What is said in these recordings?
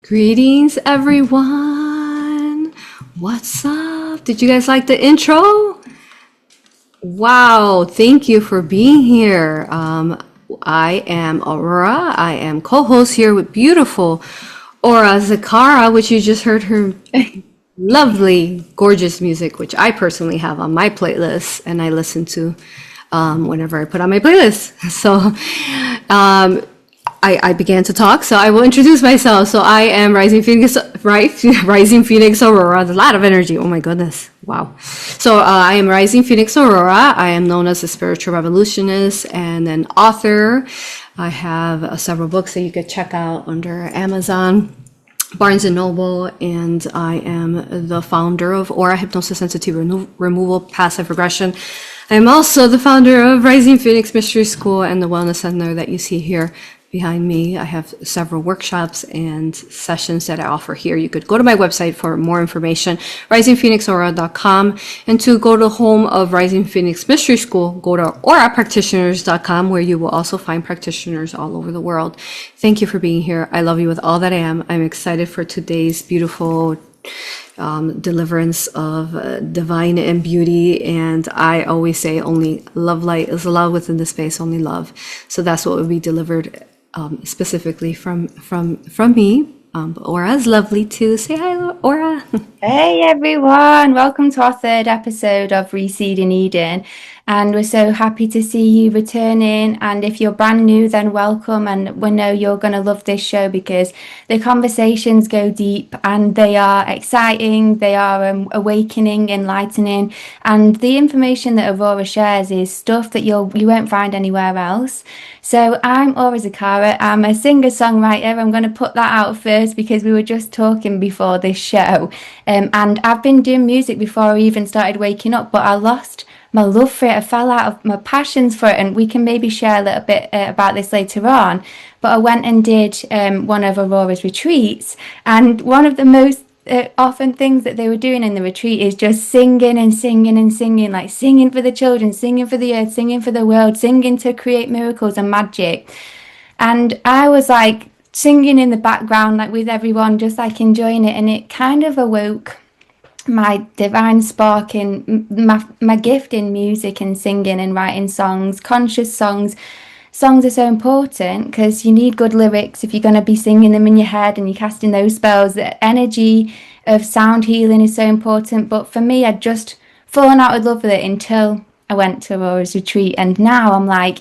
Greetings, everyone. What's up? Did you guys like the intro? Wow, thank you for being here. I am Aurora. I am co-host here with beautiful Ora Zikara, which you just heard her lovely, gorgeous music, which I personally have on my playlist and I listen to whenever I put on my playlist. So I began to talk, so I will introduce myself. So I am Rising Phoenix, right? Rising Phoenix Aurora. There's a lot of energy. Oh my goodness. Wow. So I am Rising Phoenix Aurora. I am known as a spiritual revolutionist and an author. I have several books that you could check out under Amazon, Barnes and Noble, and I am the founder of A.U.R.A. Hypnosis Sensitivity Removal Passive Regression. I'm also the founder of Rising Phoenix Mystery School and the Wellness Center that you see here behind me. I have several workshops and sessions that I offer here. You could go to my website for more information, risingphoenixaura.com, and to go to the home of Rising Phoenix Mystery School, go to aurapractitioners.com, where you will also find practitioners all over the world. Thank you for being here. I love you with all that I am. I'm excited for today's beautiful deliverance of divine and beauty, and I always say only love light is allowed within the space, only love. So that's what will be delivered specifically from me. Aura is lovely too. Say hi, Aura. Hey everyone, welcome to our third episode of Reseeding Eden, and we're so happy to see you returning. And if you're brand new, then welcome, and we know you're going to love this show because the conversations go deep and they are exciting, they are awakening, enlightening, and the information that Aurora shares is stuff that you won't find anywhere else. So I'm Ora Zikara. I'm a singer-songwriter. I'm going to put that out first because we were just talking before this show. And I've been doing music before I even started waking up, but I lost my love for it. I fell out of my passions for it, and we can maybe share a little bit about this later on. But I went and did one of Aurora's retreats, and one of the most often things that they were doing in the retreat is just singing and singing and singing, like singing for the children, singing for the earth, singing for the world, singing to create miracles and magic. And I was like singing in the background, like with everyone, just like enjoying it, and it kind of awoke my divine spark in my gift in music and singing and writing songs, conscious songs. Songs are so important because you need good lyrics if you're going to be singing them in your head and you're casting those spells. The energy of sound healing is so important. But for me, I'd just fallen out of love with it until I went to Aurora's retreat. And now I'm like,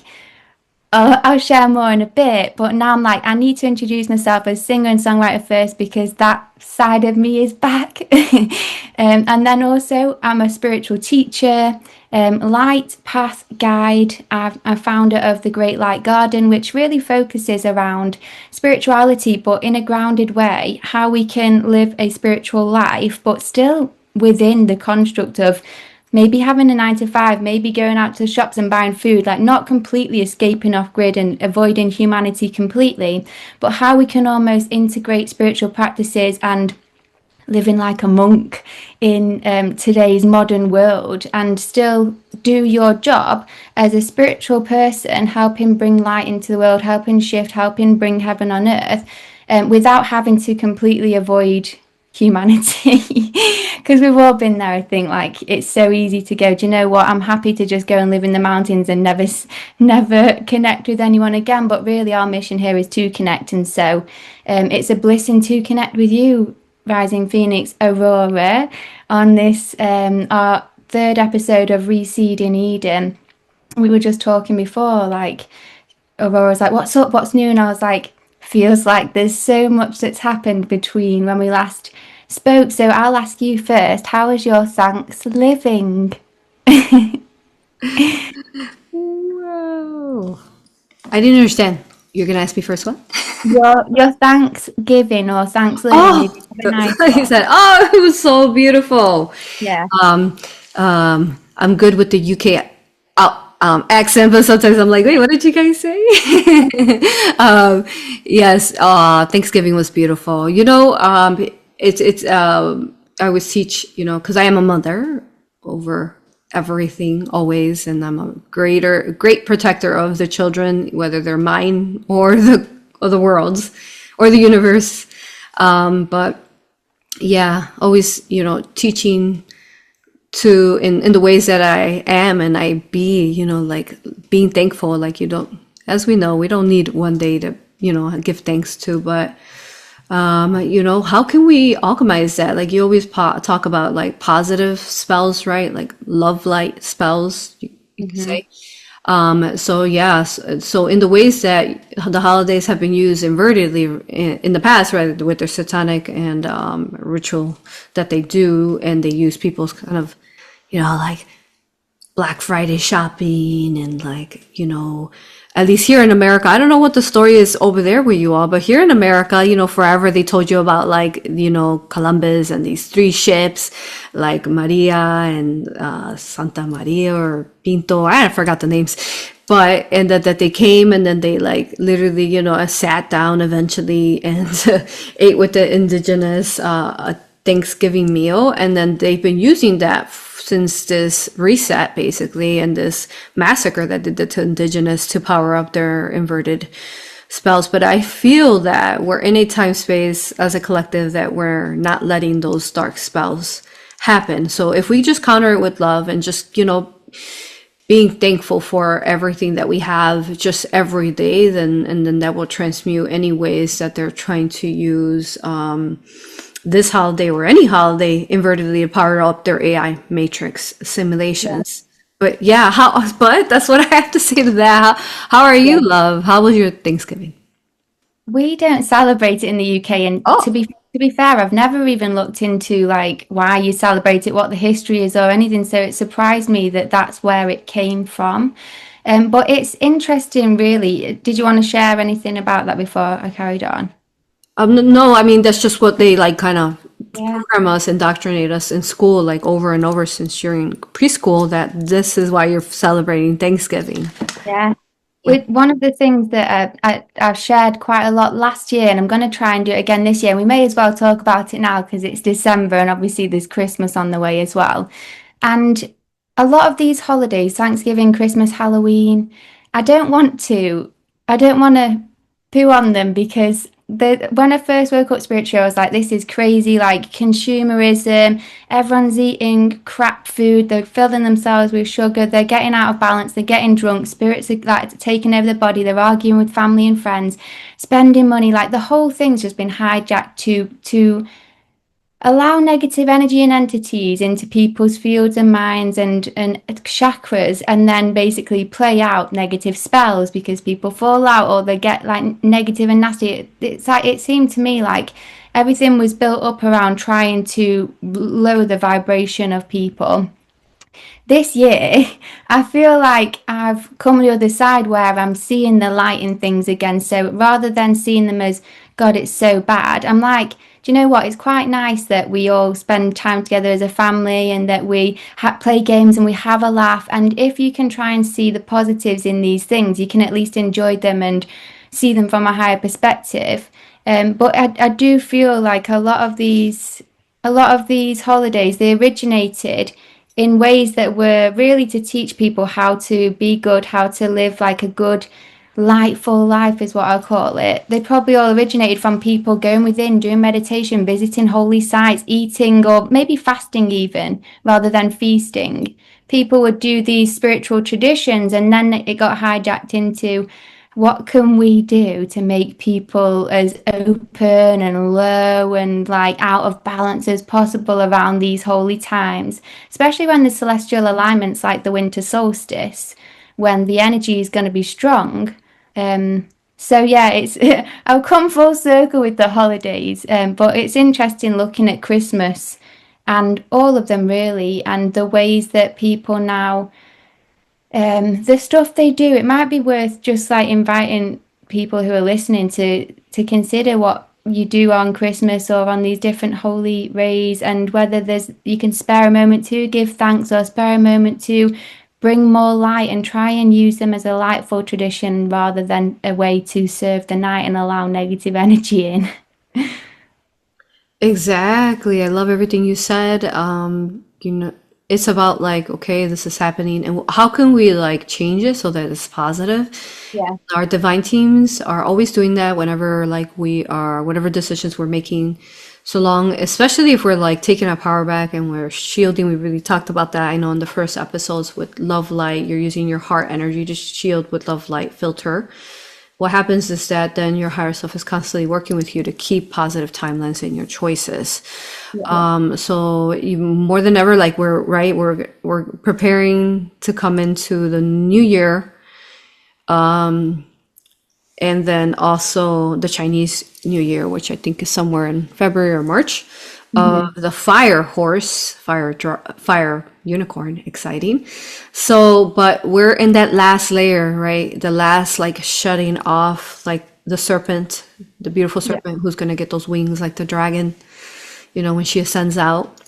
I'll share more in a bit. But now I'm like, I need to introduce myself as singer and songwriter first because that side of me is back. And then also I'm a spiritual teacher, light path guide. I'm a founder of the Great Light Garden, which really focuses around spirituality, but in a grounded way, how we can live a spiritual life, but still within the construct of maybe having a 9 to 5, maybe going out to the shops and buying food, like not completely escaping off grid and avoiding humanity completely, but how we can almost integrate spiritual practices and living like a monk in today's modern world and still do your job as a spiritual person, helping bring light into the world, helping shift, helping bring heaven on earth, without having to completely avoid humanity. Because we've all been there. I think like it's so easy to go, do you know what, I'm happy to just go and live in the mountains and never connect with anyone again. But really our mission here is to connect, and so it's a blessing to connect with you, Rising Phoenix Aurora, on this our third episode of Reseeding Eden. We were just talking before, like Aurora's like, what's up, what's new? And I was like, feels like there's so much that's happened between when we last spoke. So I'll ask you first, how is your Thanksgiving? Whoa. I didn't understand. You're going to ask me first what? Your Thanksgiving or Thanksgiving. Oh, he said, oh, it was so beautiful. Yeah. I'm good with the UK accent, but sometimes I'm like, wait, what did you guys say? Yes, Thanksgiving was beautiful. You know, it's I always teach, you know, because I am a mother over everything always, and I'm a great protector of the children, whether they're mine or the world's or the universe. But yeah, always, teaching to in the ways that I am and I be, like being thankful. Like you don't, as we know, we don't need one day to, give thanks to, but how can we alchemize that? Like you always talk about like positive spells, right? Like love light spells, you could Mhm. say. So yeah, so in the ways that the holidays have been used invertedly in the past, right, with their satanic and ritual that they do, and they use people's kind of, like Black Friday shopping and like, at least here in America, I don't know what the story is over there where you are, but here in America, forever they told you about like, Columbus and these three ships, like Maria and Santa Maria or Pinto, I forgot the names. But and that they came and then they like literally, sat down eventually and ate with the indigenous Thanksgiving meal, and then they've been using that since this reset basically and this massacre that they did to indigenous to power up their inverted spells. But I feel that we're in a time space as a collective that we're not letting those dark spells happen. So if we just counter it with love and just, being thankful for everything that we have just every day, then and then that will transmute any ways that they're trying to use this holiday or any holiday invertedly to power up their AI matrix simulations. But yeah, but that's what I have to say to that. How are Yeah. you, love? How was your Thanksgiving? We don't celebrate it in the UK, and Oh, to be fair, I've never even looked into like why you celebrate it, what the history is, or anything. So it surprised me that that's where it came from. But it's interesting, really. Did you want to share anything about that before I carried on? no, I mean that's just what they like kind of Yeah. program us, indoctrinate us in school, like over and over since you're in preschool, that this is why you're celebrating Thanksgiving. Yeah. Yep. One of the things that I've shared quite a lot last year, and I'm going to try and do it again this year. And we may as well talk about it now because it's December, and obviously there's Christmas on the way as well. And a lot of these holidays, Thanksgiving, Christmas, Halloween, I don't want to, I don't want to poo on them because when I first woke up spiritual, I was like, this is crazy, like consumerism. Everyone's eating crap food. They're filling themselves with sugar. They're getting out of balance. They're getting drunk. Spirits are like taking over their body. They're arguing with family and friends, spending money. Like the whole thing's just been hijacked to allow negative energy and entities into people's fields and minds and chakras, and then basically play out negative spells because people fall out or they get like negative and nasty. It's like it seemed to me like everything was built up around trying to lower the vibration of people. This year, I feel like I've come to the other side where I'm seeing the light in things again. So rather than seeing them as, God, it's so bad, I'm like, do you know what? It's quite nice that we all spend time together as a family and that we play games and we have a laugh. And if you can try and see the positives in these things, you can at least enjoy them and see them from a higher perspective. But I do feel like a lot of these holidays, they originated in ways that were really to teach people how to be good, how to live like a good, lightful life, is what I'll call it. They probably all originated from people going within, doing meditation, visiting holy sites, eating, or maybe fasting even, rather than feasting. People would do these spiritual traditions, and then it got hijacked into what can we do to make people as open and low and like out of balance as possible around these holy times, especially when the celestial alignments like the winter solstice, when the energy is going to be strong. So yeah, it's I'll come full circle with the holidays, but it's interesting looking at Christmas and all of them really, and the ways that people now the stuff they do, it might be worth just like inviting people who are listening to consider what you do on Christmas or on these different holy rays, and whether there's you can spare a moment to give thanks or spare a moment to bring more light and try and use them as a lightful tradition rather than a way to serve the night and allow negative energy in. Exactly. I love everything you said. it's about like, okay, this is happening, and how can we like change it so that it's positive? Yeah. Our divine teams are always doing that whenever like we are, whatever decisions we're making. So long, especially if we're like taking our power back and we're shielding. We really talked about that. I know in the first episodes with love light, you're using your heart energy to shield with love light filter. What happens is that then your higher self is constantly working with you to keep positive timelines in your choices. So even more than ever, like we're preparing to come into the new year, and then also the Chinese New Year, which I think is somewhere in February or March. The fire horse, fire unicorn, exciting. So, but we're in that last layer, right? The last like shutting off, like the serpent, the beautiful serpent who's gonna get those wings like the dragon. You know, when she ascends out,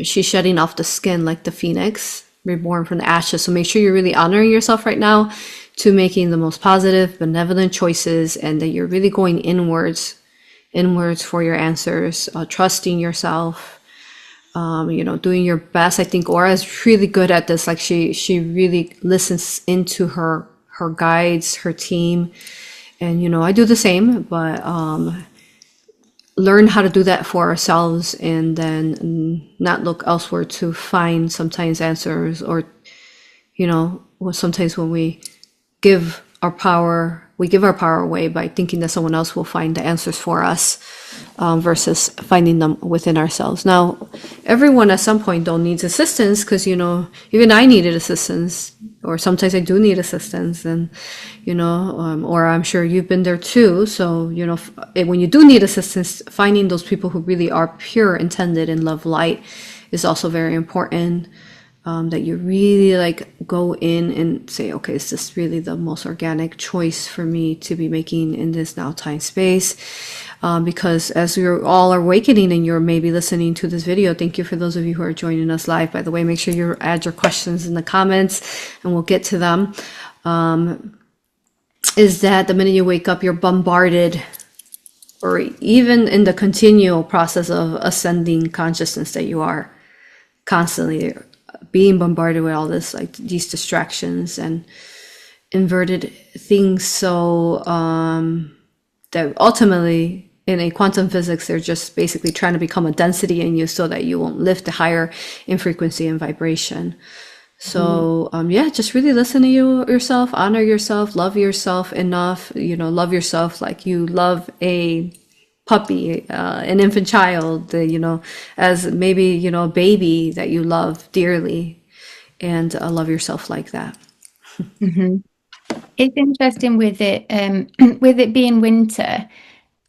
she's shutting off the skin like the phoenix, reborn from the ashes. So make sure you're really honoring yourself right now to making the most positive, benevolent choices, and that you're really going inwards for your answers, trusting yourself, doing your best. I think Ora is really good at this. Like she really listens into her guides, her team, and I do the same, but learn how to do that for ourselves, and then not look elsewhere to find sometimes answers, or sometimes when we give our power away by thinking that someone else will find the answers for us, versus finding them within ourselves. Now, everyone at some point though needs assistance, because even I needed assistance, or sometimes I do need assistance, and or I'm sure you've been there too. So when you do need assistance, finding those people who really are pure, intended, and love light is also very important. That you really like go in and say, okay, is this really the most organic choice for me to be making in this now time space? Because as you're all awakening and you're maybe listening to this video, thank you for those of you who are joining us live. By the way, make sure you add your questions in the comments and we'll get to them. Is that the minute you wake up, you're bombarded, or even in the continual process of ascending consciousness, that you are constantly being bombarded with all this, like these distractions and inverted things. So that ultimately in a quantum physics, they're just basically trying to become a density in you so that you won't lift higher in frequency and vibration. So just really listen to yourself, honor yourself, love yourself enough, love yourself like you love a puppy, an infant child, as maybe, a baby that you love dearly, and love yourself like that. It's interesting with it, with it being winter.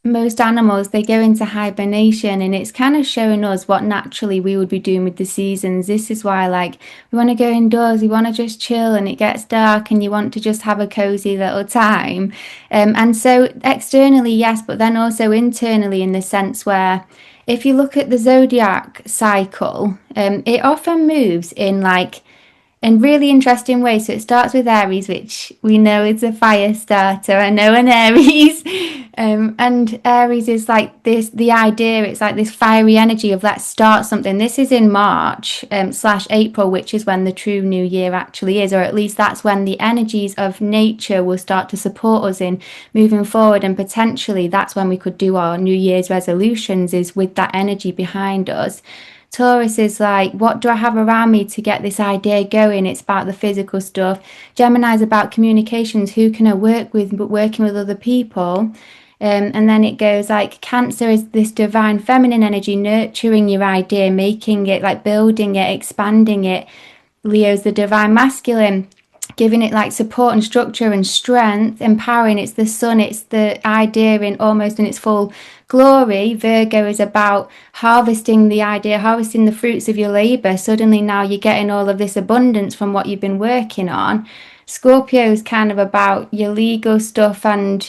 Most animals, they go into hibernation, and it's kind of showing us what naturally we would be doing with the seasons. This is why, like, we want to go indoors, we want to just chill, and it gets dark and you want to just have a cozy little time. And so externally, yes, but then also internally, in the sense where if you look at the zodiac cycle, it often moves in really interesting ways. So it starts with Aries, which we know is a fire starter. I know an Aries. And Aries is like this, the idea, it's like this fiery energy of let's start something. This is in March / April, which is when the true new year actually is, or at least that's when the energies of nature will start to support us in moving forward. And potentially that's when we could do our New Year's resolutions, is with that energy behind us. Taurus is like, what do I have around me to get this idea going? It's about the physical stuff. Gemini is about communications. Who can I work with, but working with other people. And then it goes like Cancer is this divine feminine energy, nurturing your idea, making it, like building it, expanding it. Leo's the divine masculine, giving it like support and structure and strength, empowering. It's the sun, it's the idea in almost in its full glory. Virgo is about harvesting the idea, harvesting the fruits of your labor. Suddenly now you're getting all of this abundance from what you've been working on. Scorpio is kind of about your legal stuff and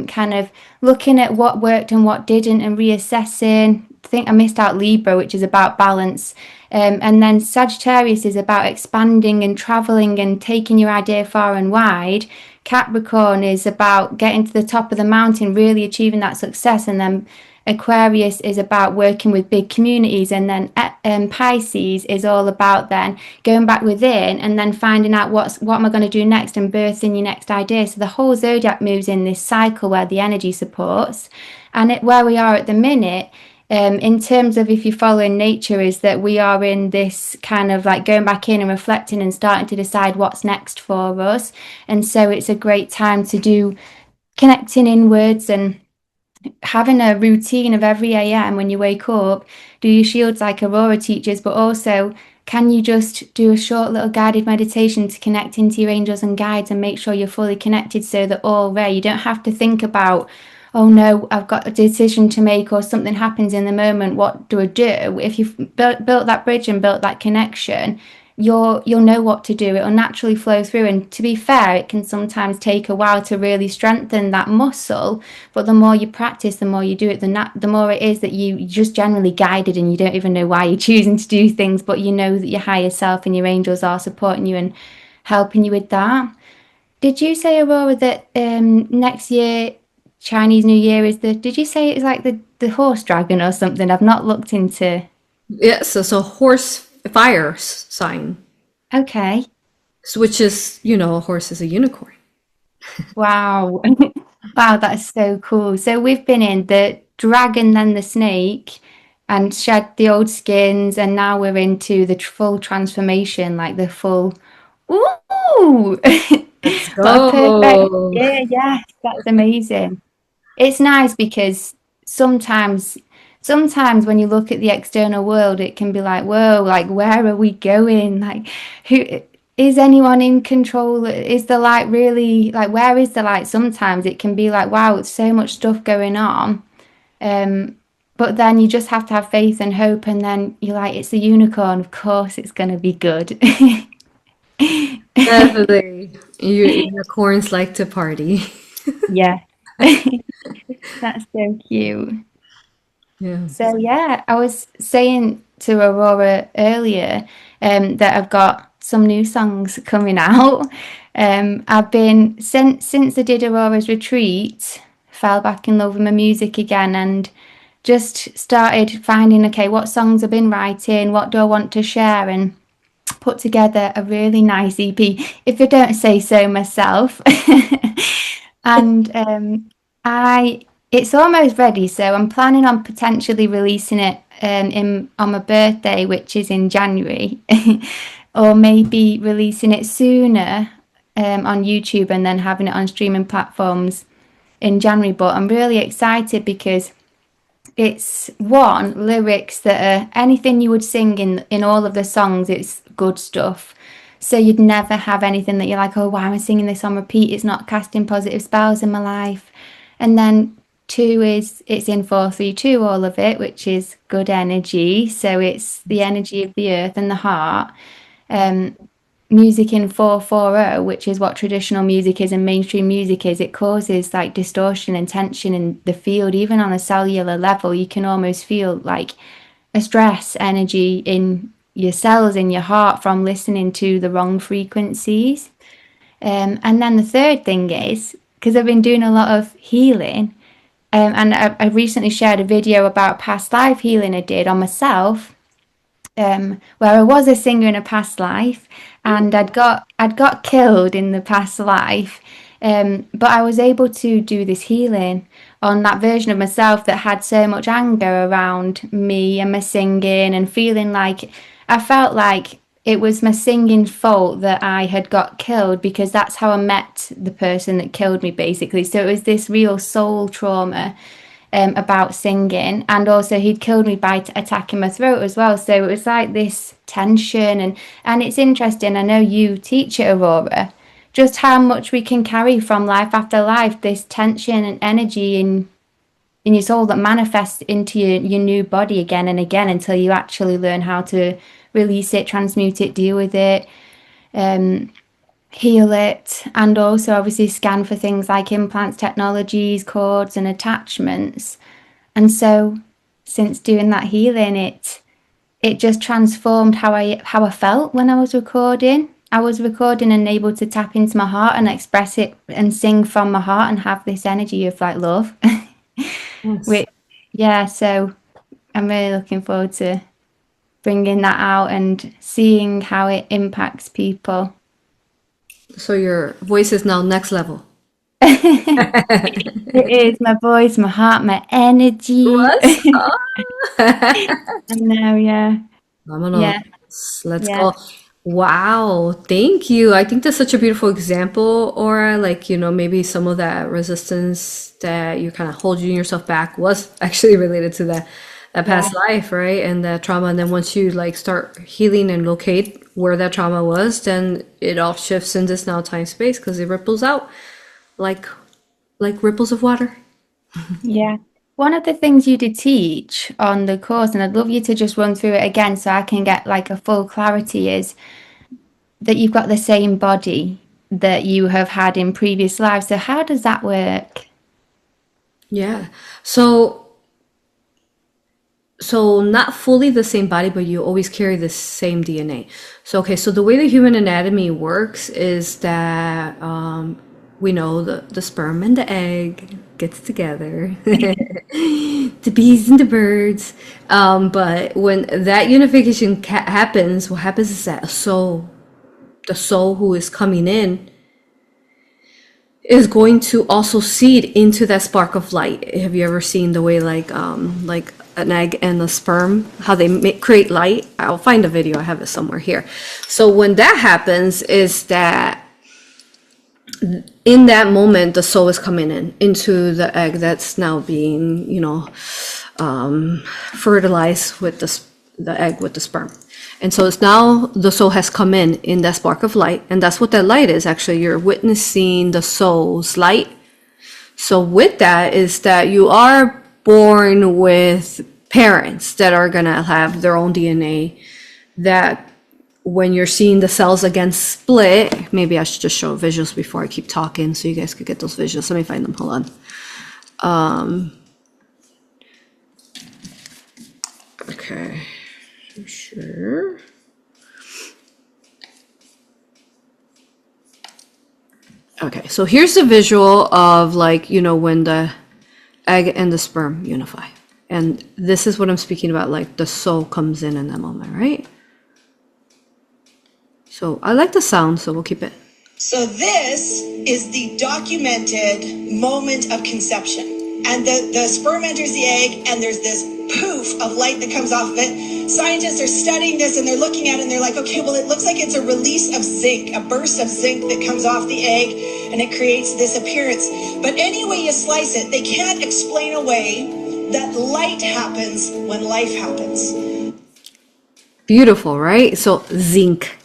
kind of looking at what worked and what didn't and reassessing. I think I missed out Libra, which is about balance. And then Sagittarius is about expanding and traveling and taking your idea far and wide. Capricorn is about getting to the top of the mountain, really achieving that success. And then Aquarius is about working with big communities, and then Pisces is all about then going back within and then finding out what am I going to do next and birthing your next idea. So the whole zodiac moves in this cycle where the energy supports, and where we are at the minute. In terms of if you're following nature, is that we are in this kind of like going back in and reflecting and starting to decide what's next for us. And so it's a great time to do connecting inwards and having a routine of every AM when you wake up, do your shields like Aurora teaches, but also can you just do a short little guided meditation to connect into your angels and guides and make sure you're fully connected so that AuroRa, you don't have to think about, oh no, I've got a decision to make or something happens in the moment, what do I do? If you've built that bridge and built that connection, you'll know what to do. It'll naturally flow through. And to be fair, it can sometimes take a while to really strengthen that muscle. But the more you practice, the more you do it, the more it is that you're just generally guided and you don't even know why you're choosing to do things, but you know that your higher self and your angels are supporting you and helping you with that. Did you say, Aurora, that next year, Chinese New Year is did you say it's like the horse dragon or something? I've not looked into. Yeah, so horse fire sign, Okay. which is, a horse is a unicorn. Wow. Wow, that's so cool. So we've been in the dragon, then the snake, and shed the old skins, and now we're into the full transformation, like the full. Ooh! Let's What a perfect. go. Yeah, yes, that's amazing. It's nice because sometimes when you look at the external world, it can be like, whoa, like where are we going? Like, who is anyone in control? Is the light really like where is the light? Sometimes it can be like, wow, it's so much stuff going on. Um, but then you just have to have faith and hope, and then you're like, it's a unicorn, of course it's gonna be good. Definitely. Unicorns like to party. Yeah. That's so cute. Yeah. So yeah, I was saying to Aurora earlier that I've got some new songs coming out. I've been since I did Aurora's retreat, fell back in love with my music again and just started finding, okay, what songs I've been writing, what do I want to share, and put together a really nice EP, if I don't say so myself. And I it's almost ready, so I'm planning on potentially releasing it in on my birthday, which is in January, or maybe releasing it sooner on YouTube and then having it on streaming platforms in January. But I'm really excited because it's one lyrics that are anything you would sing in all of the songs. It's good stuff. So you'd never have anything that you're like, oh, why am I singing this on repeat? It's not casting positive spells in my life. And then two is it's in 432, all of it, which is good energy. So it's the energy of the earth and the heart. Um, Music in 440, which is what traditional music is and mainstream music is, it causes like distortion and tension in the field. Even on a cellular level, you can almost feel like a stress energy in your cells in your heart from listening to the wrong frequencies. And then the third thing is, because I've been doing a lot of healing, and I recently shared a video about past life healing I did on myself, where I was a singer in a past life, and I'd got killed in the past life, but I was able to do this healing on that version of myself that had so much anger around me and my singing, and feeling like I felt like it was my singing fault that I had got killed because that's how I met the person that killed me, basically. So it was this real soul trauma about singing, and also he'd killed me by attacking my throat as well. So it was like this tension, and it's interesting. I know you teach it, Aurora, just how much we can carry from life after life, this tension and energy in your soul that manifests into your new body again and again until you actually learn how to release it, transmute it, deal with it, heal it, and also obviously scan for things like implants, technologies, cords, and attachments. And so, since doing that healing, it just transformed how I felt when I was recording. I was recording and able to tap into my heart and express it and sing from my heart and have this energy of like love. Yes. Which, yeah, so I'm really looking forward to bringing that out and seeing how it impacts people. So your voice is now next level. It is my voice, my heart, my energy. What's up? I know, yeah. Phenomenal. Yeah, Let's yeah. go. Wow, thank you. I think that's such a beautiful example, Aura. Like, maybe some of that resistance that you kind of holding yourself back was actually related to that Yeah, past life, right? And that trauma. And then once you like start healing and locate where that trauma was, then it all shifts in this now time space because it ripples out like ripples of water. yeah. One of the things you did teach on the course, and I'd love you to just run through it again so I can get like a full clarity, is that you've got the same body that you have had in previous lives. So how does that work? Yeah. So not fully the same body, but you always carry the same DNA. So okay, so the way the human anatomy works is that we know the sperm and the egg gets together, the bees and the birds. But when that unification happens, what happens is that the soul who is coming in is going to also seed into that spark of light. Have you ever seen the way like an egg and a sperm, how they create light? I'll find a video. I have it somewhere here. So when that happens, is that in that moment the soul is coming into the egg that's now being fertilized with the egg with the sperm. And so it's now the soul has come in that spark of light, and that's what that light is. Actually, you're witnessing the soul's light. So with that is that you are born with parents that are gonna have their own DNA, that when you're seeing the cells again split, maybe I should just show visuals before I keep talking so you guys could get those visuals. Let me find them, hold on. Okay, sure. Okay, so here's the visual of when the egg and the sperm unify. And this is what I'm speaking about, like the soul comes in that moment, right? So I like the sound, so we'll keep it. So this is the documented moment of conception. And the sperm enters the egg, and there's this poof of light that comes off of it. Scientists are studying this, and they're looking at it, and they're like, okay, well, it looks like it's a release of zinc, a burst of zinc that comes off the egg, and it creates this appearance. But any way you slice it, they can't explain away that light happens when life happens. Beautiful, right? So zinc.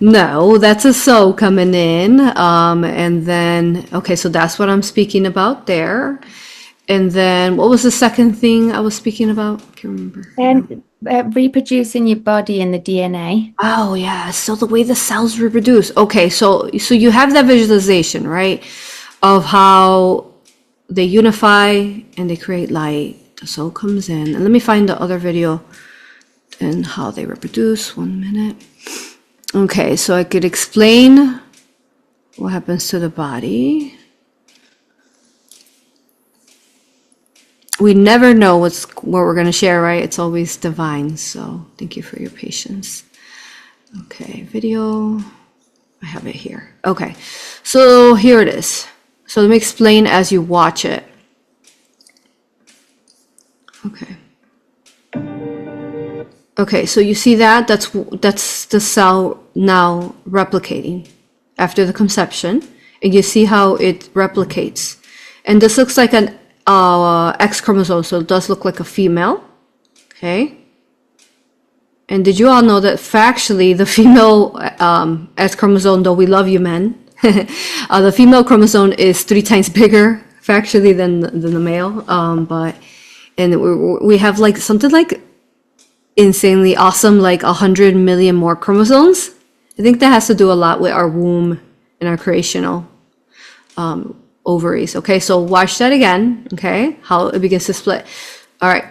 No, that's a soul coming in. And then, okay, so that's what I'm speaking about there. And then what was the second thing I was speaking about? I can't remember. And reproducing your body in the DNA. Oh yeah, so the way the cells reproduce. Okay, so you have that visualization, right? Of how they unify and they create light. The soul comes in. And let me find the other video and how they reproduce. 1 minute. Okay, so I could explain what happens to the body. We never know what we're going to share, right? It's always divine. So thank you for your patience. Okay, video. I have it here. Okay, so here it is. So let me explain as you watch it. Okay. Okay, so you see that? That's the cell now replicating after the conception. And you see how it replicates. And this looks like an X chromosome, so it does look like a female. Okay. And did you all know that factually the female X chromosome, though we love you men, the female chromosome is 3 times bigger factually than the male. And we have like something like insanely awesome, like 100 million more chromosomes. I think that has to do a lot with our womb and our creational ovaries. Okay, so watch that again. Okay, how it begins to split. All right.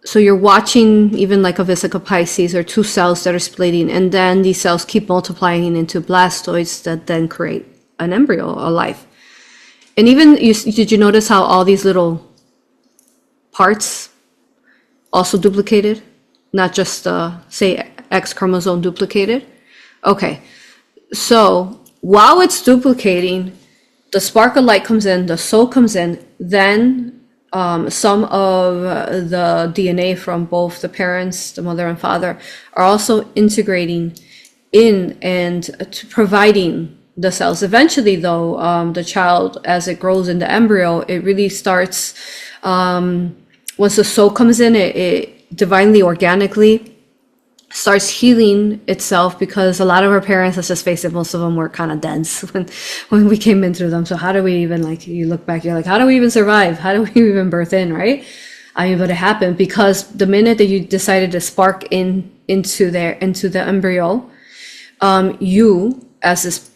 so you're watching even like a vesica Pisces or two cells that are splitting, and then these cells keep multiplying into blastoids that then create an embryo, a life. And even did you notice how all these little parts also duplicated, not just say X chromosome duplicated? Okay, so while it's duplicating, the spark of light comes in, the soul comes in, then some of the DNA from both the parents, the mother and father, are also integrating in and providing the cells. Eventually, though, the child, as it grows in the embryo, it really starts, once the soul comes in, it divinely, organically starts healing itself, because a lot of our parents, let's just face it, most of them were kind of dense when we came in through them. So how do we even, like, you look back, you're like, how do we even survive? How do we even birth in, right? I mean, but it happened because the minute that you decided to spark into the embryo, you, as this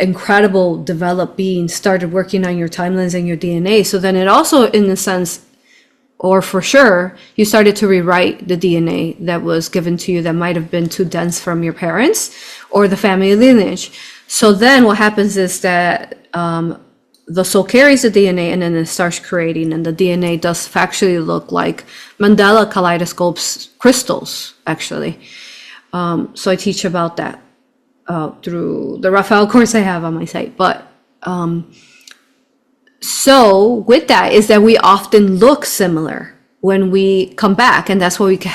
incredible developed being, started working on your timelines and your DNA. So then it also, in a sense, or for sure, you started to rewrite the DNA that was given to you that might have been too dense from your parents or the family lineage. So then what happens is that the soul carries the DNA, and then it starts creating, and the DNA does factually look like Mandela kaleidoscopes crystals, actually. So I teach about that through the Raphael course I have on my site. But so with that is that we often look similar when we come back, and that's how we can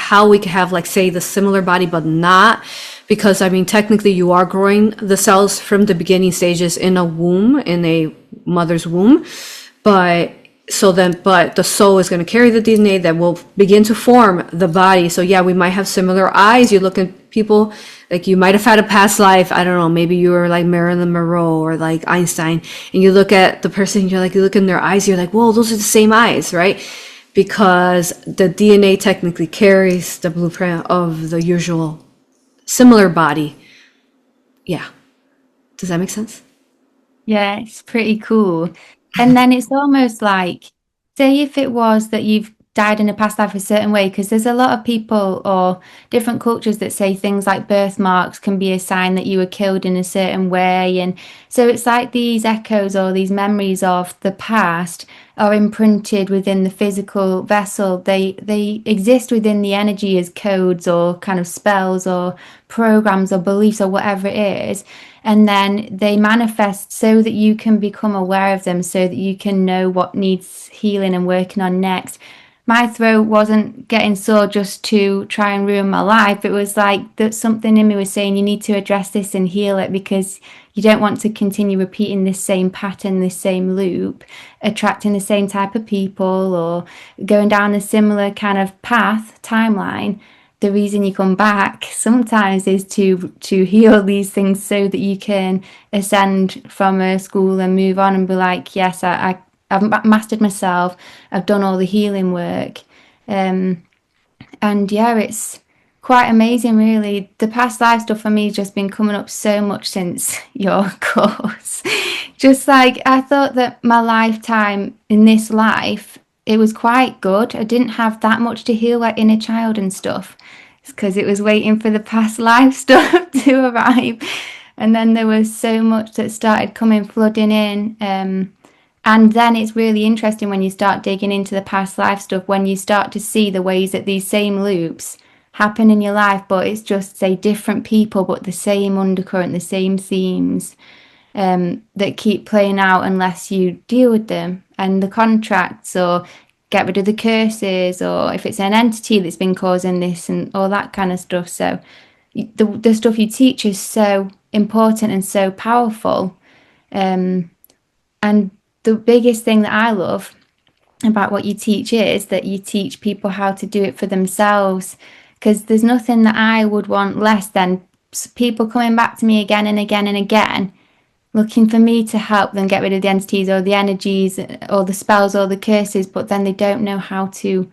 have, like, say, the similar body but not, because I mean technically you are growing the cells from the beginning stages in a womb, in a mother's womb, but the soul is going to carry the DNA that will begin to form the body. So yeah, we might have similar eyes. You look at people, like, you might have had a past life, I don't know, maybe you were like Marilyn Monroe or like Einstein, and you look at the person, you look in their eyes, you're like, whoa, those are the same eyes, right? Because the DNA technically carries the blueprint of the usual similar body. Yeah. Does that make sense? Yeah, it's pretty cool. And then it's almost like, say if it was that you've died in a past life a certain way, because there's a lot of people or different cultures that say things like birthmarks can be a sign that you were killed in a certain way. And so it's like these echoes or these memories of the past are imprinted within the physical vessel. They exist within the energy as codes or kind of spells or programs or beliefs or whatever it is. And then they manifest so that you can become aware of them, so that you can know what needs healing and working on next. My throat wasn't getting sore just to try and ruin my life. It was like that something in me was saying, you need to address this and heal it, because you don't want to continue repeating this same pattern, this same loop, attracting the same type of people or going down a similar kind of path, timeline. The reason you come back sometimes is to heal these things, so that you can ascend from a school and move on and be like, yes, I've mastered myself, I've done all the healing work. And yeah, it's quite amazing, really. The past life stuff for me has just been coming up so much since your course. Just like, I thought that my lifetime in this life, it was quite good. I didn't have that much to heal, like inner child and stuff. It's because it was waiting for the past life stuff to arrive. And then there was so much that started coming flooding in. And then it's really interesting when you start digging into the past life stuff, when you start to see the ways that these same loops happen in your life, but it's just, say, different people, but the same undercurrent, the same themes that keep playing out unless you deal with them. And the contracts, or get rid of the curses, or if it's an entity that's been causing this and all that kind of stuff. So the stuff you teach is so important and so powerful. And the biggest thing that I love about what you teach is that you teach people how to do it for themselves, because there's nothing that I would want less than people coming back to me again and again and again, looking for me to help them get rid of the entities or the energies or the spells or the curses, but then they don't know how to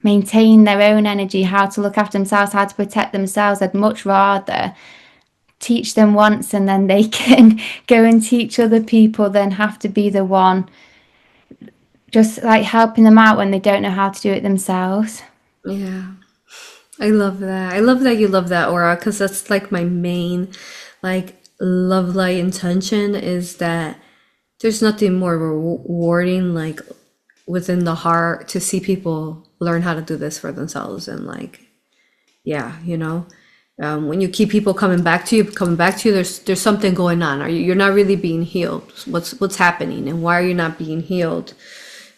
maintain their own energy, how to look after themselves, how to protect themselves. I'd much rather teach them once and then they can go and teach other people than have to be the one just like helping them out when they don't know how to do it themselves. Yeah. I love that. I love that you love that aura because that's like my main, like, love light intention is that there's nothing more rewarding, like, within the heart to see people learn how to do this for themselves. And, like, yeah, when you keep people coming back to you, there's something going on. You're not really being healed. What's happening, and why are you not being healed?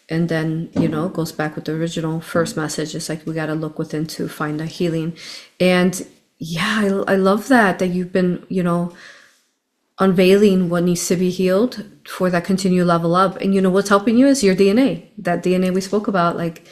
And then, it goes back with the original first message. It's like we got to look within to find the healing. And yeah, I love that you've been, unveiling what needs to be healed for that continued level up. And what's helping you is your DNA. That DNA we spoke about. Like,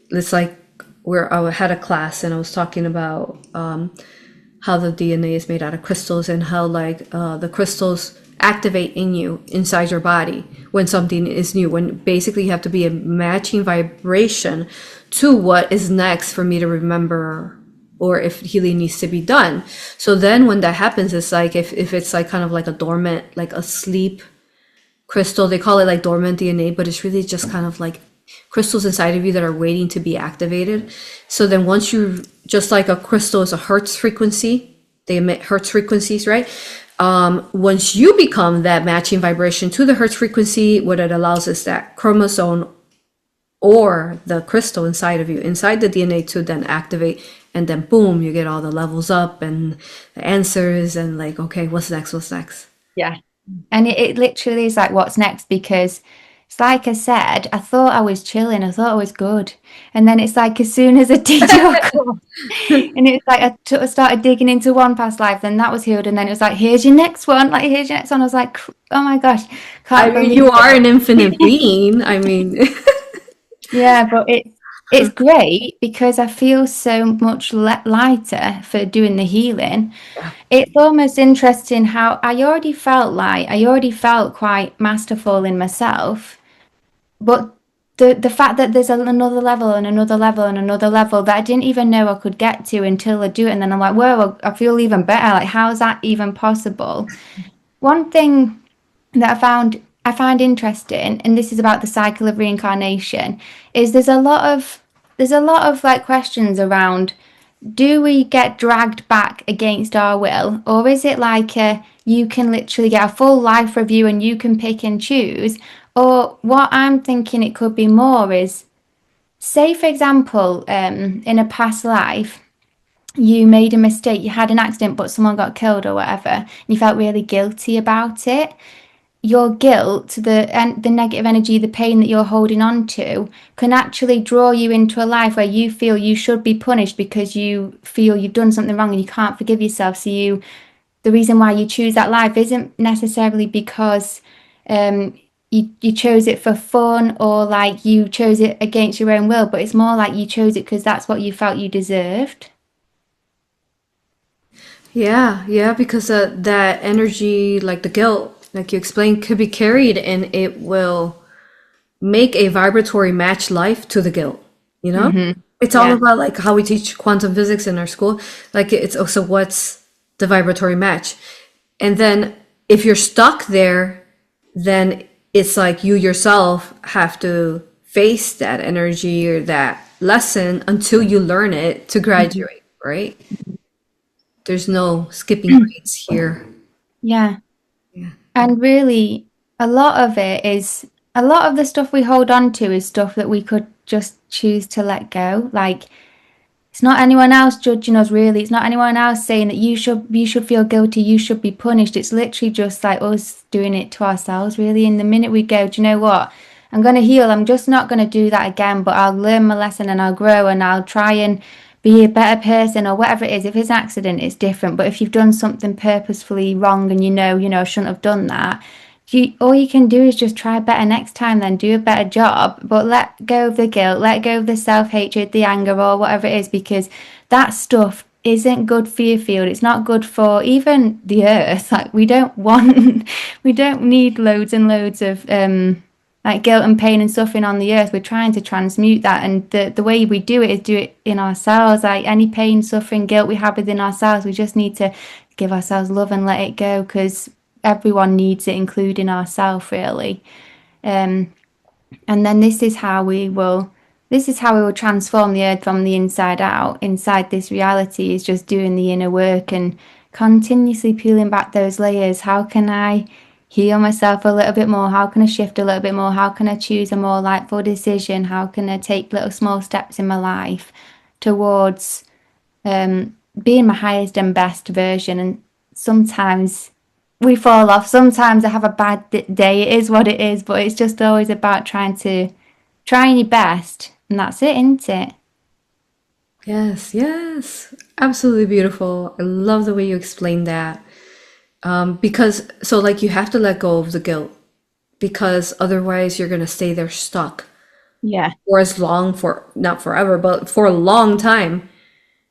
it's like where I had a class and I was talking about how the DNA is made out of crystals, and how, like, the crystals activate in you inside your body when something is new, when basically you have to be a matching vibration to what is next for me to remember, or if healing needs to be done. So then when that happens, it's like if it's like kind of like a dormant, like a sleep crystal, they call it like dormant DNA, but it's really just kind of like crystals inside of you that are waiting to be activated. So then once you, just like a crystal is a Hertz frequency, they emit Hertz frequencies, right? Once you become that matching vibration to the Hertz frequency, what it allows is that chromosome or the crystal inside of you, inside the DNA, to then activate, and then boom, you get all the levels up and the answers, and like, okay, what's next? Yeah. And it literally is like, what's next? Because it's like I said, I thought I was chilling, I thought I was good. And then it's like, as soon as I did your course, and it's like I started digging into one past life, then that was healed. And then it was like, here's your next one. Like, here's your next one. I was like, oh my gosh, can't believe You are it. an infinite being. I mean, Yeah, but it's great because I feel so much lighter for doing the healing. It's almost interesting how I already felt quite masterful in myself, but the fact that there's another level and another level and another level that I didn't even know I could get to until I do it, and then I'm like, whoa, I feel even better. Like, how is that even possible? One thing that I find interesting, and this is about the cycle of reincarnation, is there's a lot of like questions around, do we get dragged back against our will, or is it like you can literally get a full life review and you can pick and choose? Or what I'm thinking it could be more is, say for example, in a past life you made a mistake, you had an accident but someone got killed or whatever, and you felt really guilty about it. Your guilt, the negative energy, the pain that you're holding on to, can actually draw you into a life where you feel you should be punished because you feel you've done something wrong and you can't forgive yourself. So the reason why you choose that life isn't necessarily because you chose it for fun, or like you chose it against your own will, but it's more like you chose it because that's what you felt you deserved. yeah, because that energy, like the guilt, like you explained, could be carried, and it will make a vibratory match life to the guilt. It's all Yeah. about like how we teach quantum physics in our school. Like, it's also what's the vibratory match. And then if you're stuck there, then it's like you yourself have to face that energy or that lesson until you learn it to graduate, right? There's no skipping grades here. Yeah. Yeah. And really, a lot of the stuff we hold on to is stuff that we could just choose to let go. Like, it's not anyone else judging us, really. It's not anyone else saying that you should feel guilty, you should be punished. It's literally just like us doing it to ourselves, really. And the minute we go, do you know what? I'm going to heal. I'm just not going to do that again, but I'll learn my lesson and I'll grow and I'll try and be a better person or whatever it is. If it's an accident, it's different. But if you've done something purposefully wrong and I shouldn't have done that, all you can do is just try better next time, then do a better job, but let go of the guilt, let go of the self-hatred, the anger, or whatever it is, because that stuff isn't good for your field. It's not good for even the earth. Like, we don't want, we don't need loads and loads of like guilt and pain and suffering on the earth. We're trying to transmute that, and the way we do it is do it in ourselves. Like, any pain, suffering, guilt we have within ourselves, we just need to give ourselves love and let it go, because everyone needs it, including ourselves, really. And then this is how we will this is how we will transform the earth from the inside out. Inside this reality is just doing the inner work and continuously peeling back those layers. How can I heal myself a little bit more? How can I shift a little bit more? How can I choose a more lightful decision? How can I take little small steps in my life towards being my highest and best version? And sometimes we fall off. Sometimes I have a bad day. It is what it is, but it's just always about trying your best, and that's it, isn't it? Yes, yes. Absolutely beautiful. I love the way you explained that. Because, so like you have to let go of the guilt because otherwise you're going to stay there stuck Yeah. for as long, for not forever, but for a long time.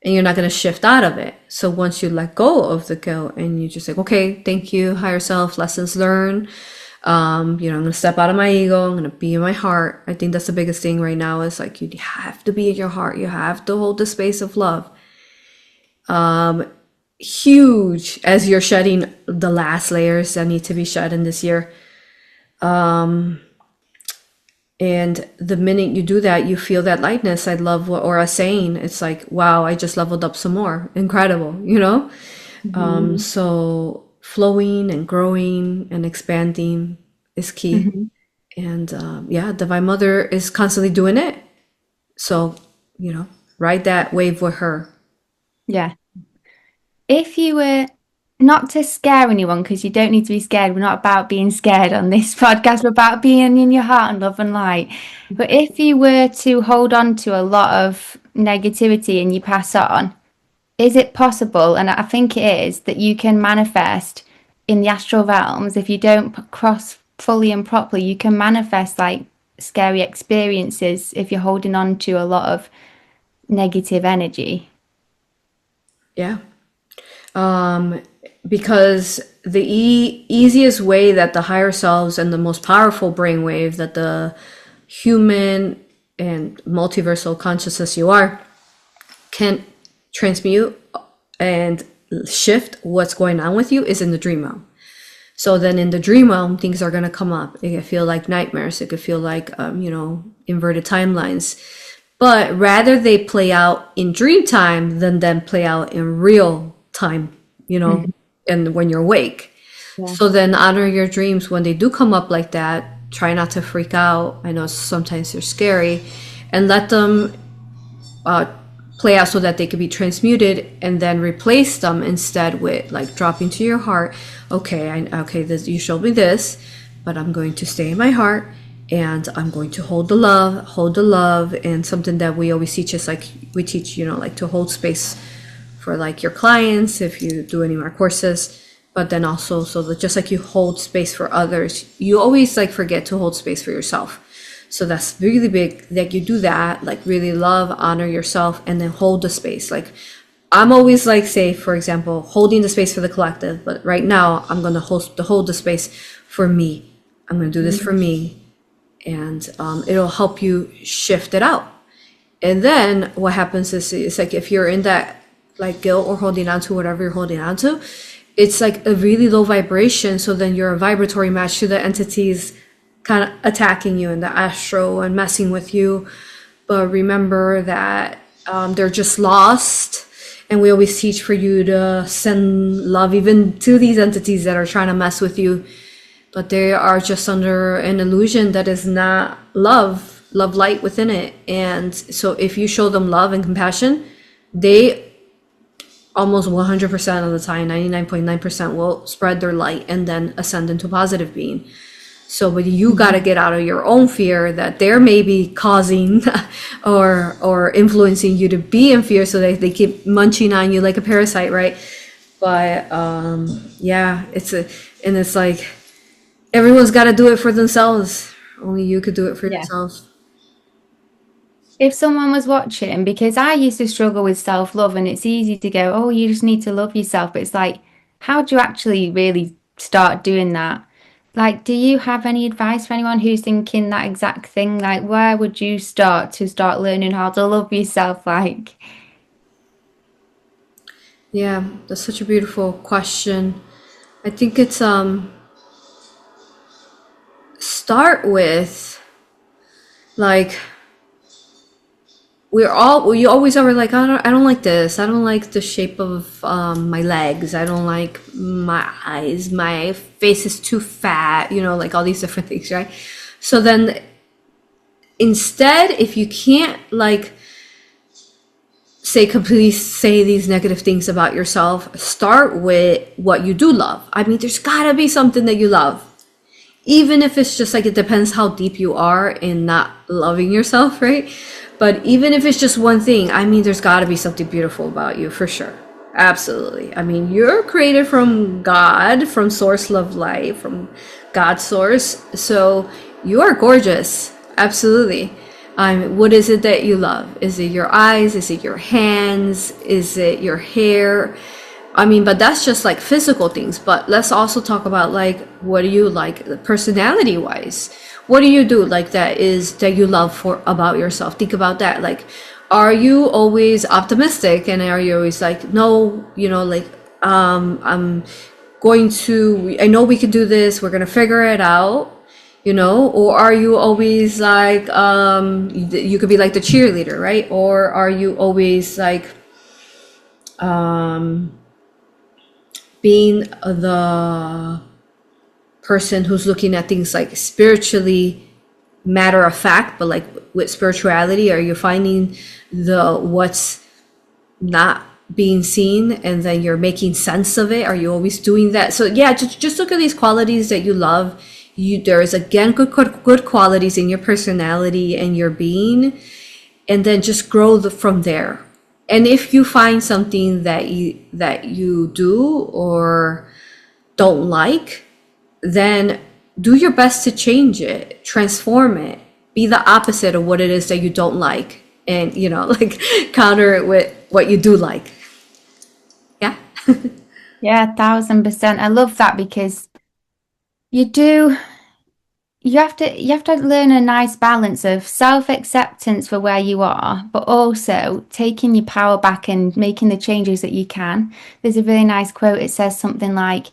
And you're not going to shift out of it. So once you let go of the guilt and you just like, okay, thank you, higher self, lessons learned. I'm going to step out of my ego. I'm going to be in my heart. I think that's the biggest thing right now is like, you have to be in your heart. You have to hold the space of love. Huge as you're shedding the last layers that need to be shed in this year. And the minute you do that, you feel that lightness. I love what Ora's saying. It's like, wow, I just leveled up some more. Incredible, So flowing and growing and expanding is key. And yeah, Divine Mother is constantly doing it. So, ride that wave with her. Yeah. If you were not to scare anyone, because you don't need to be scared, we're not about being scared on this podcast, we're about being in your heart and love and light. But if you were to hold on to a lot of negativity and you pass on, is it possible, and I think it is, that you can manifest in the astral realms if you don't cross fully and properly? You can manifest like scary experiences if you're holding on to a lot of negative energy. Yeah. Because the easiest way that the higher selves and the most powerful brainwave that the human and multiversal consciousness you are can transmute and shift what's going on with you is in the dream realm. So then in the dream realm, things are going to come up. It could feel like nightmares. It could feel like, inverted timelines. But rather they play out in dream time than then play out in real time, and when you're awake. Yeah. So then honor your dreams when they do come up like that. Try not to freak out. I know sometimes they're scary, and let them play out so that they could be transmuted, and then replace them instead with like dropping to your heart. Okay, this, you showed me this, but I'm going to stay in my heart. And I'm going to hold the love. And something that we always teach is like, we teach, like to hold space for like your clients, if you do any of our courses, but then also, so that just like you hold space for others, you always like forget to hold space for yourself. So that's really big that you do that, like really love, honor yourself, and then hold the space. Like I'm always like, say, for example, holding the space for the collective, but right now I'm going to hold the space for me. I'm going to do this for me. And it'll help you shift it out. And then what happens is it's like if you're in that like guilt or holding on to whatever you're holding on to, it's like a really low vibration. So then you're a vibratory match to the entities kind of attacking you in the astro and messing with you. But remember that they're just lost. And we always teach for you to send love even to these entities that are trying to mess with you. But they are just under an illusion that is not love light within it. And so if you show them love and compassion, they almost 100% of the time, 99.9% will spread their light and then ascend into positive being. So but you got to get out of your own fear that they're maybe causing or influencing you to be in fear, so that they keep munching on you like a parasite, right? But yeah, it's like, everyone's got to do it for themselves. Only you could do it for yourself. If someone was watching, because I used to struggle with self-love, and it's easy to go, oh, you just need to love yourself. But it's like, how do you actually really start doing that? Like, do you have any advice for anyone who's thinking that exact thing? Like, where would you start to start learning how to love yourself? Like, Yeah, that's such a beautiful question. I think it's start with like we always are like, I don't like this. I don't like the shape of my legs. I don't like my eyes. My face is too fat, like all these different things, right? So then instead, if you can't like completely say these negative things about yourself, start with what you do love. I mean, there's gotta be something that you love. Even if it's just like, it depends how deep you are in not loving yourself, right? But even if it's just one thing, I mean, there's got to be something beautiful about you, for sure. Absolutely. I mean, you're created from God, from source love light, from God's source. So you are gorgeous. Absolutely. What is it that you love? Is it your eyes? Is it your hands? Is it your hair? I mean, but that's just like physical things. But let's also talk about like, what do you like personality wise? What do you do like that you love about yourself? Think about that. Like, are you always optimistic, and are you always like, no, like, I'm going to, I know we can do this. We're going to figure it out, or are you always like, you could be like the cheerleader, right? Or are you always like, being the person who's looking at things like spiritually matter of fact, but like with spirituality, are you finding what's not being seen and then you're making sense of it? Are you always doing that? So yeah, just look at these qualities that you love. There is again good qualities in your personality and your being, and then just grow from there. And if you find something that you do or don't like, then do your best to change it, transform it, be the opposite of what it is that you don't like, and like counter it with what you do like. Yeah. Yeah, 1,000%. I love that, because you have to learn a nice balance of self-acceptance for where you are, but also taking your power back and making the changes that you can. There's a really nice quote. It says something like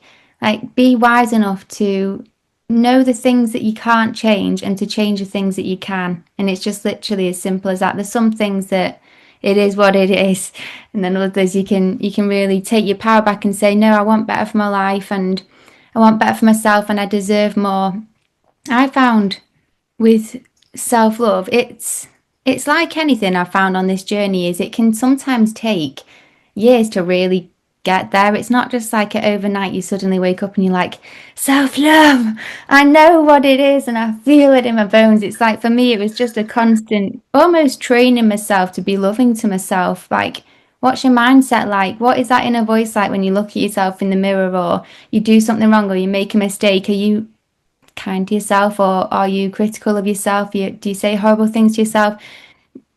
be wise enough to know the things that you can't change and to change the things that you can. And it's just literally as simple as that. There's some things that it is what it is, and then others you can really take your power back and say, no, I want better for my life, and I want better for myself, and I deserve more. I found with self-love, it's like anything I've found on this journey, is it can sometimes take years to really get there. It's not just like overnight you suddenly wake up and you're like, self-love, I know what it is and I feel it in my bones. It's like, for me, it was just a constant, almost training myself to be loving to myself. Like, what's your mindset like? What is that inner voice like when you look at yourself in the mirror, or you do something wrong, or you make a mistake? Are you kind to yourself, or are you critical of yourself? Do you say horrible things to yourself?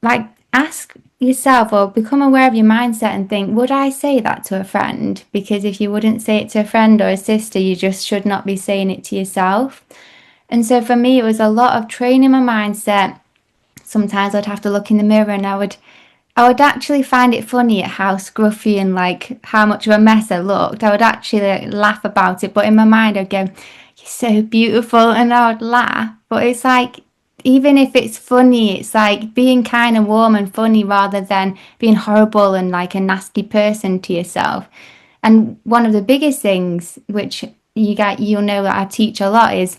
Like, ask yourself, or become aware of your mindset and think, would I say that to a friend? Because if you wouldn't say it to a friend or a sister, you just should not be saying it to yourself. And so for me, it was a lot of training my mindset. Sometimes I'd have to look in the mirror and I would actually find it funny at how scruffy and like how much of a mess I looked. I would actually laugh about it, but in my mind I'd go, so beautiful, and I would laugh. But it's like, even if it's funny, it's like being kind and warm and funny rather than being horrible and like a nasty person to yourself. And one of the biggest things, which you'll know that I teach a lot, is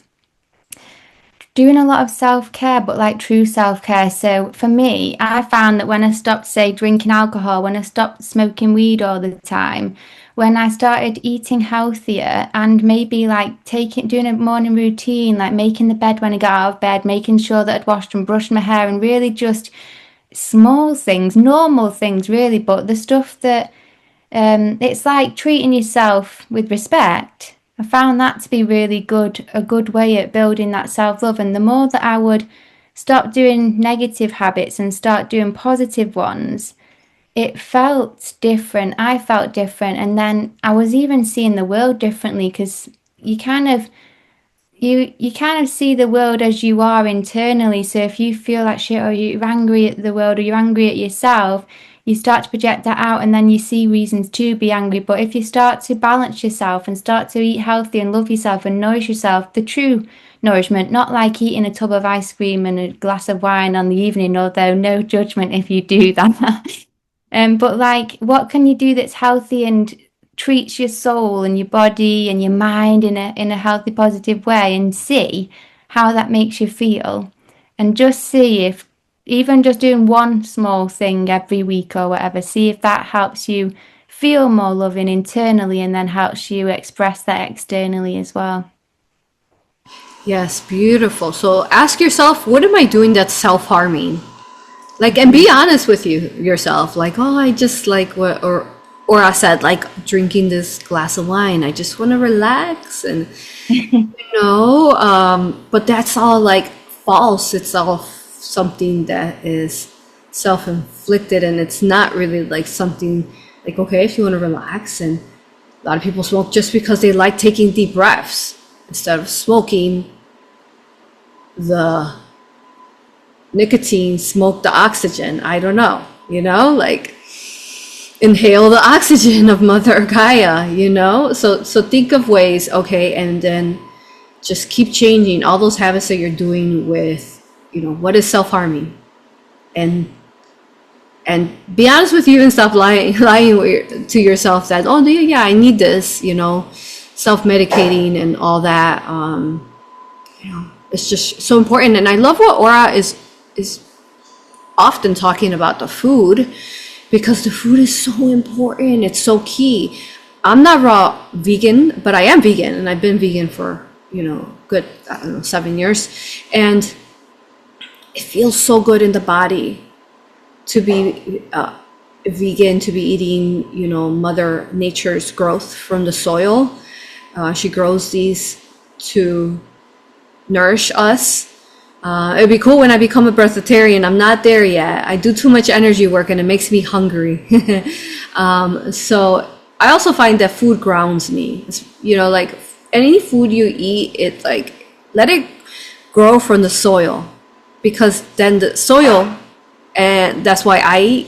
doing a lot of self-care, but like true self-care. So for me, I found that when I stopped, say, drinking alcohol, when I stopped smoking weed all the time, when I started eating healthier, and maybe like doing a morning routine, like making the bed when I got out of bed, making sure that I'd washed and brushed my hair, and really just small things, normal things really, but the stuff that it's like treating yourself with respect. I found that to be really a good way at building that self-love. And the more that I would stop doing negative habits and start doing positive ones, it felt different. I felt different. And then I was even seeing the world differently, because you kind of see the world as you are internally. So if you feel like shit, or you're angry at the world, or you're angry at yourself, you start to project that out, and then you see reasons to be angry. But if you start to balance yourself and start to eat healthy and love yourself and nourish yourself, the true nourishment, not like eating a tub of ice cream and a glass of wine on the evening, although no judgment if you do that. But like, what can you do that's healthy and treats your soul and your body and your mind in a healthy, positive way, and see how that makes you feel, and just see if even just doing one small thing every week or whatever, see if that helps you feel more loving internally and then helps you express that externally as well. Yes, beautiful. So ask yourself, what am I doing that's self-harming? Like, and be honest with yourself. Like, oh, I just like what, or I said, like drinking this glass of wine. I just want to relax, and but that's all like false. It's all something that is self-inflicted, and it's not really like something like, okay, if you want to relax. And a lot of people smoke just because they like taking deep breaths instead of smoking the nicotine, smoke the oxygen. I don't know, like inhale the oxygen of Mother Gaia, so think of ways, okay, and then just keep changing all those habits that you're doing with, what is self-harming, and be honest with you and stop lying to yourself that, oh yeah, I need this, self-medicating and all that. It's just so important. And I love what Ora is often talking about the food, because the food is so important. It's so key. I'm not raw vegan, but I am vegan, and I've been vegan for, good, 7 years. And it feels so good in the body to be vegan, to be eating, Mother Nature's growth from the soil. She grows these to nourish us. It'd be cool when I become a breatharian. I'm not there yet. I do too much energy work and it makes me hungry. So I also find that food grounds me. Like any food you eat, it like, let it grow from the soil, because then the soil, and that's why I eat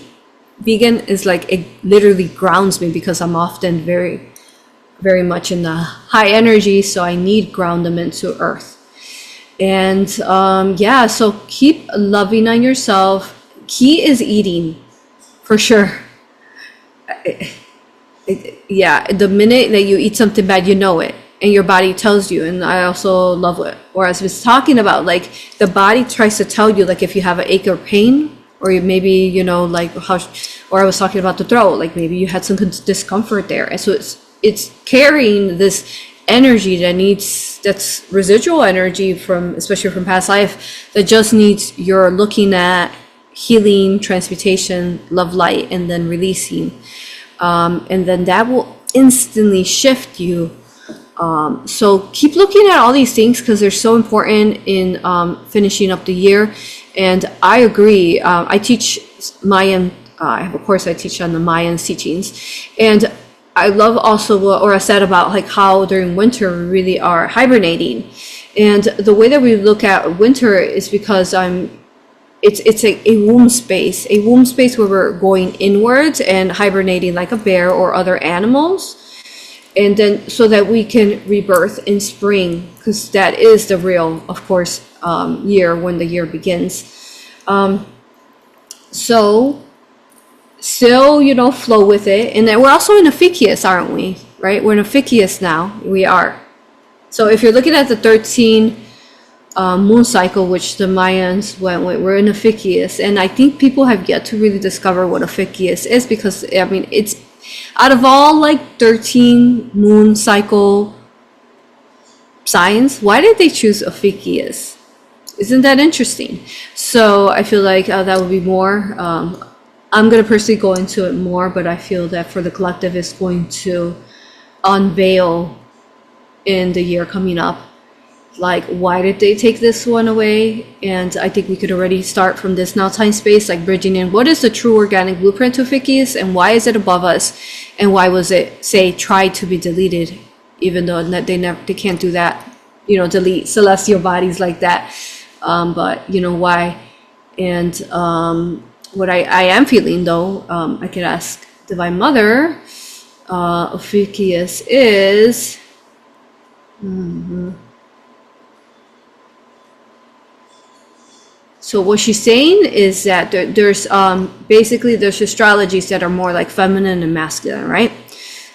vegan, is like, it literally grounds me, because I'm often very, very much in the high energy. So I need groundament to earth. And so keep loving on yourself. Key is eating, for sure. The minute that you eat something bad, you know it, and your body tells you. And I also love what Ora was talking about. Like, the body tries to tell you, like, if you have an ache or pain, or maybe, like how Ora was talking about the throat, like maybe you had some discomfort there. And so it's carrying this energy that's residual energy especially from past life, that just needs you're looking at, healing, transmutation, love, light, and then releasing, and then that will instantly shift you. So keep looking at all these things, because they're so important in finishing up the year. And I agree. I teach Mayan. I have a course I teach on the Mayan teachings, and I love also what Ora said about like how during winter we really are hibernating. And the way that we look at winter is because it's a womb space where we're going inwards and hibernating like a bear or other animals. And then so that we can rebirth in spring, because that is the real, of course, year when the year begins. So still, flow with it. And then we're also in Ophiuchus, aren't we? Right? We're in Ophiuchus now. We are. So if you're looking at the 13 moon cycle, which the Mayans went with, we're in Ophiuchus. And I think people have yet to really discover what Ophiuchus is, because, it's out of all like 13 moon cycle signs, why did they choose Ophiuchus? Isn't that interesting? So I feel like that would be more. I'm going to personally go into it more, but I feel that for the collective is going to unveil in the year coming up, like, why did they take this one away? And I think we could already start from this now time space, like bridging in what is the true organic blueprint to Ophiuchus, and why is it above us, and why was it, say, tried to be deleted, even though they can't do that, delete celestial bodies like that. But why? And what I am feeling, though, I could ask Divine Mother, Ophiuchus is So what she's saying is that there's basically there's astrologies that are more like feminine and masculine, right?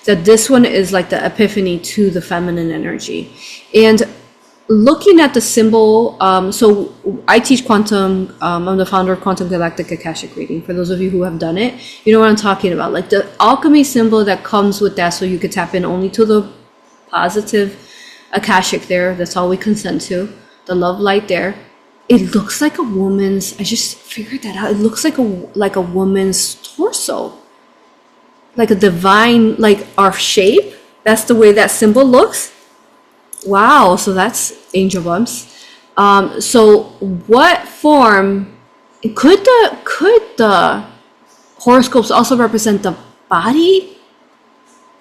That this one is like the epiphany to the feminine energy. And looking at the symbol, so I teach quantum, I'm the founder of Quantum Galactic Akashic reading. For those of you who have done it, you know what I'm talking about. Like the alchemy symbol that comes with that, so you could tap in only to the positive Akashic there. That's all we consent to. The love light there. It looks like a woman's, I just figured that out. It looks like a woman's torso. Like a divine, like our shape. That's the way that symbol looks. Wow, so that's angel bumps. So what form could the horoscopes also represent the body?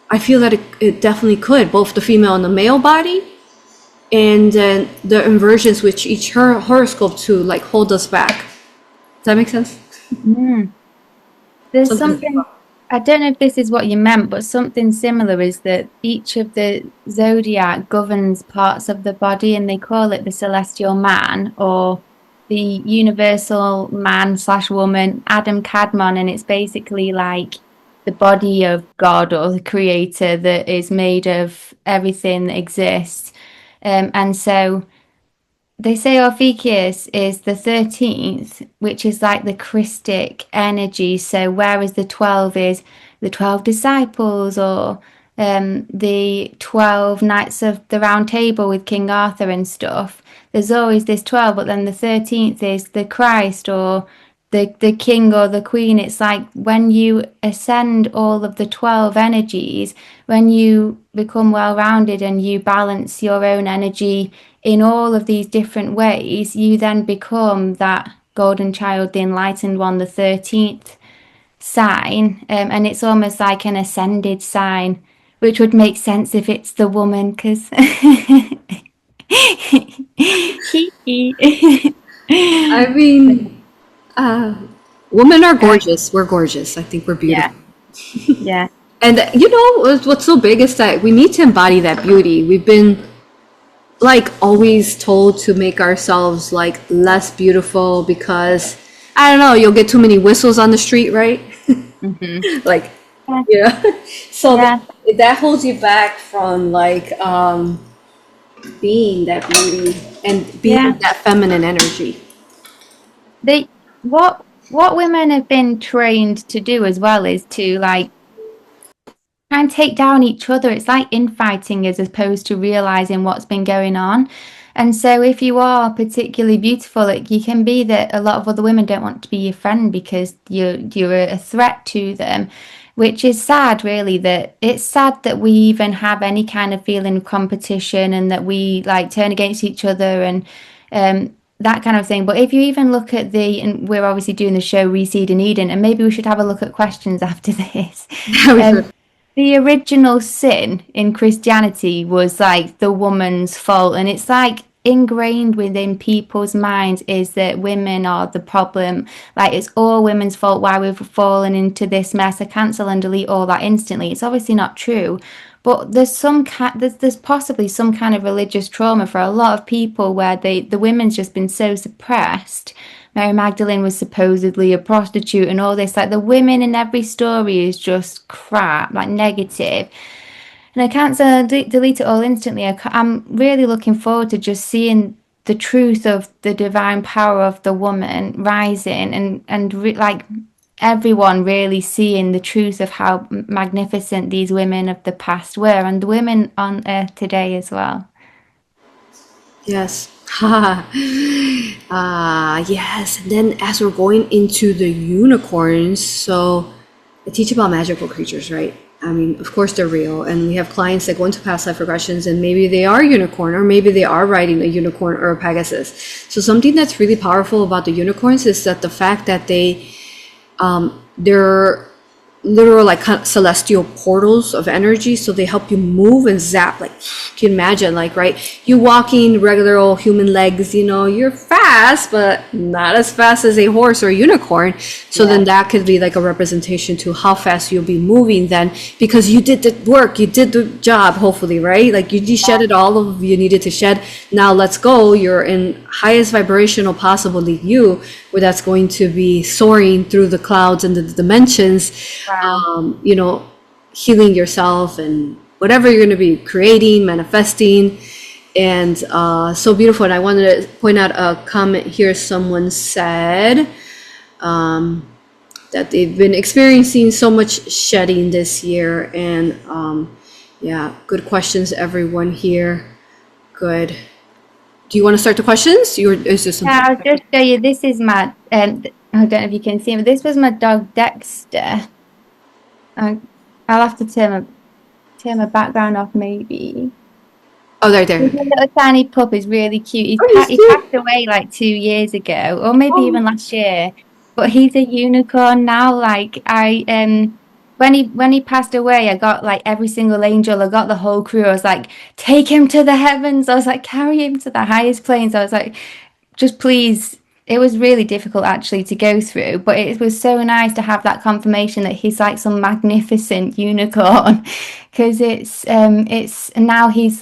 I feel that it definitely could, both the female and the male body, and then the inversions which each horoscope to like hold us back. Does that make sense? There's something, I don't know if this is what you meant, but something similar is that each of the zodiac governs parts of the body, and they call it the celestial man or the universal man / woman, Adam Kadmon, and it's basically like the body of God or the creator that is made of everything that exists. And so they say Orpheus is the 13th, which is like the Christic energy. So whereas the 12 is the 12 disciples or the 12 Knights of the Round Table with King Arthur and stuff, there's always this 12, but then the 13th is the Christ or the king or the queen. It's like when you ascend all of the 12 energies, when you become well-rounded and you balance your own energy in all of these different ways, you then become that golden child, the enlightened one, the 13th sign. And it's almost like an ascended sign, which would make sense if it's the woman, because I mean, women are gorgeous. We're gorgeous. I think we're beautiful. Yeah. And you know what's so big is that we need to embody that beauty. We've been like always told to make ourselves like less beautiful because I don't know, you'll get too many whistles on the street, right? Like, yeah. So that holds you back from like being that beauty and being that feminine energy. What women have been trained to do as well is to like try and take down each other. It's like infighting as opposed to realizing what's been going on. And so if you are particularly beautiful, you can be that a lot of other women don't want to be your friend because you're a threat to them, which is sad, really. That it's sad that we even have any kind of feeling of competition and that we like turn against each other and that kind of thing. But if you even look at and we're obviously doing the show Reseeding Eden, and maybe we should have a look at questions after this. The original sin in Christianity was like the woman's fault, and it's like ingrained within people's minds is that women are the problem. Like it's all women's fault why we've fallen into this mess. I cancel and delete all that instantly. It's obviously not true. But there's there's possibly some kind of religious trauma for a lot of people where the women's just been so suppressed. Mary Magdalene was supposedly a prostitute and all this. Like the women in every story is just crap, like negative. And I can't delete it all instantly. I'm really looking forward to just seeing the truth of the divine power of the woman rising and like everyone really seeing the truth of how magnificent these women of the past were and the women on earth today as well. Yes. Yes. And then as we're going into the unicorns, so I teach about magical creatures, right? I mean, of course they're real, and we have clients that go into past life regressions and maybe they are unicorn or maybe they are riding a unicorn or a Pegasus. So something that's really powerful about the unicorns is that the fact that they're literal like kind of celestial portals of energy, so they help you move and zap. Like, can you imagine, like, right, you walking regular old human legs, you know, you're fast but not as fast as a horse or a unicorn. So then that could be like a representation to how fast you'll be moving then, because you did the work, you did the job, hopefully, right? Like you shedded all of you needed to shed. Now let's go. You're in highest vibrational possibly you, where that's going to be soaring through the clouds and the dimensions. You know, healing yourself and whatever you're going to be creating, manifesting. And so beautiful. And I wanted to point out a comment here. Someone said that they've been experiencing so much shedding this year. And yeah, good questions, everyone here. Good. Do you want to start the questions? Is there something? Yeah, I'll just show you. This is my, I don't know if you can see him, but this was my dog Dexter. I'll have to turn my background off, maybe. Oh, right there. He's a little tiny pup. He's really cute. He passed away like 2 years ago, or maybe even last year. But he's a unicorn now. Like when he passed away, I got like every single angel. I got the whole crew. I was like, take him to the heavens. I was like, carry him to the highest planes. I was like, just please. It was really difficult actually to go through, but it was so nice to have that confirmation that he's like some magnificent unicorn, because it's now he's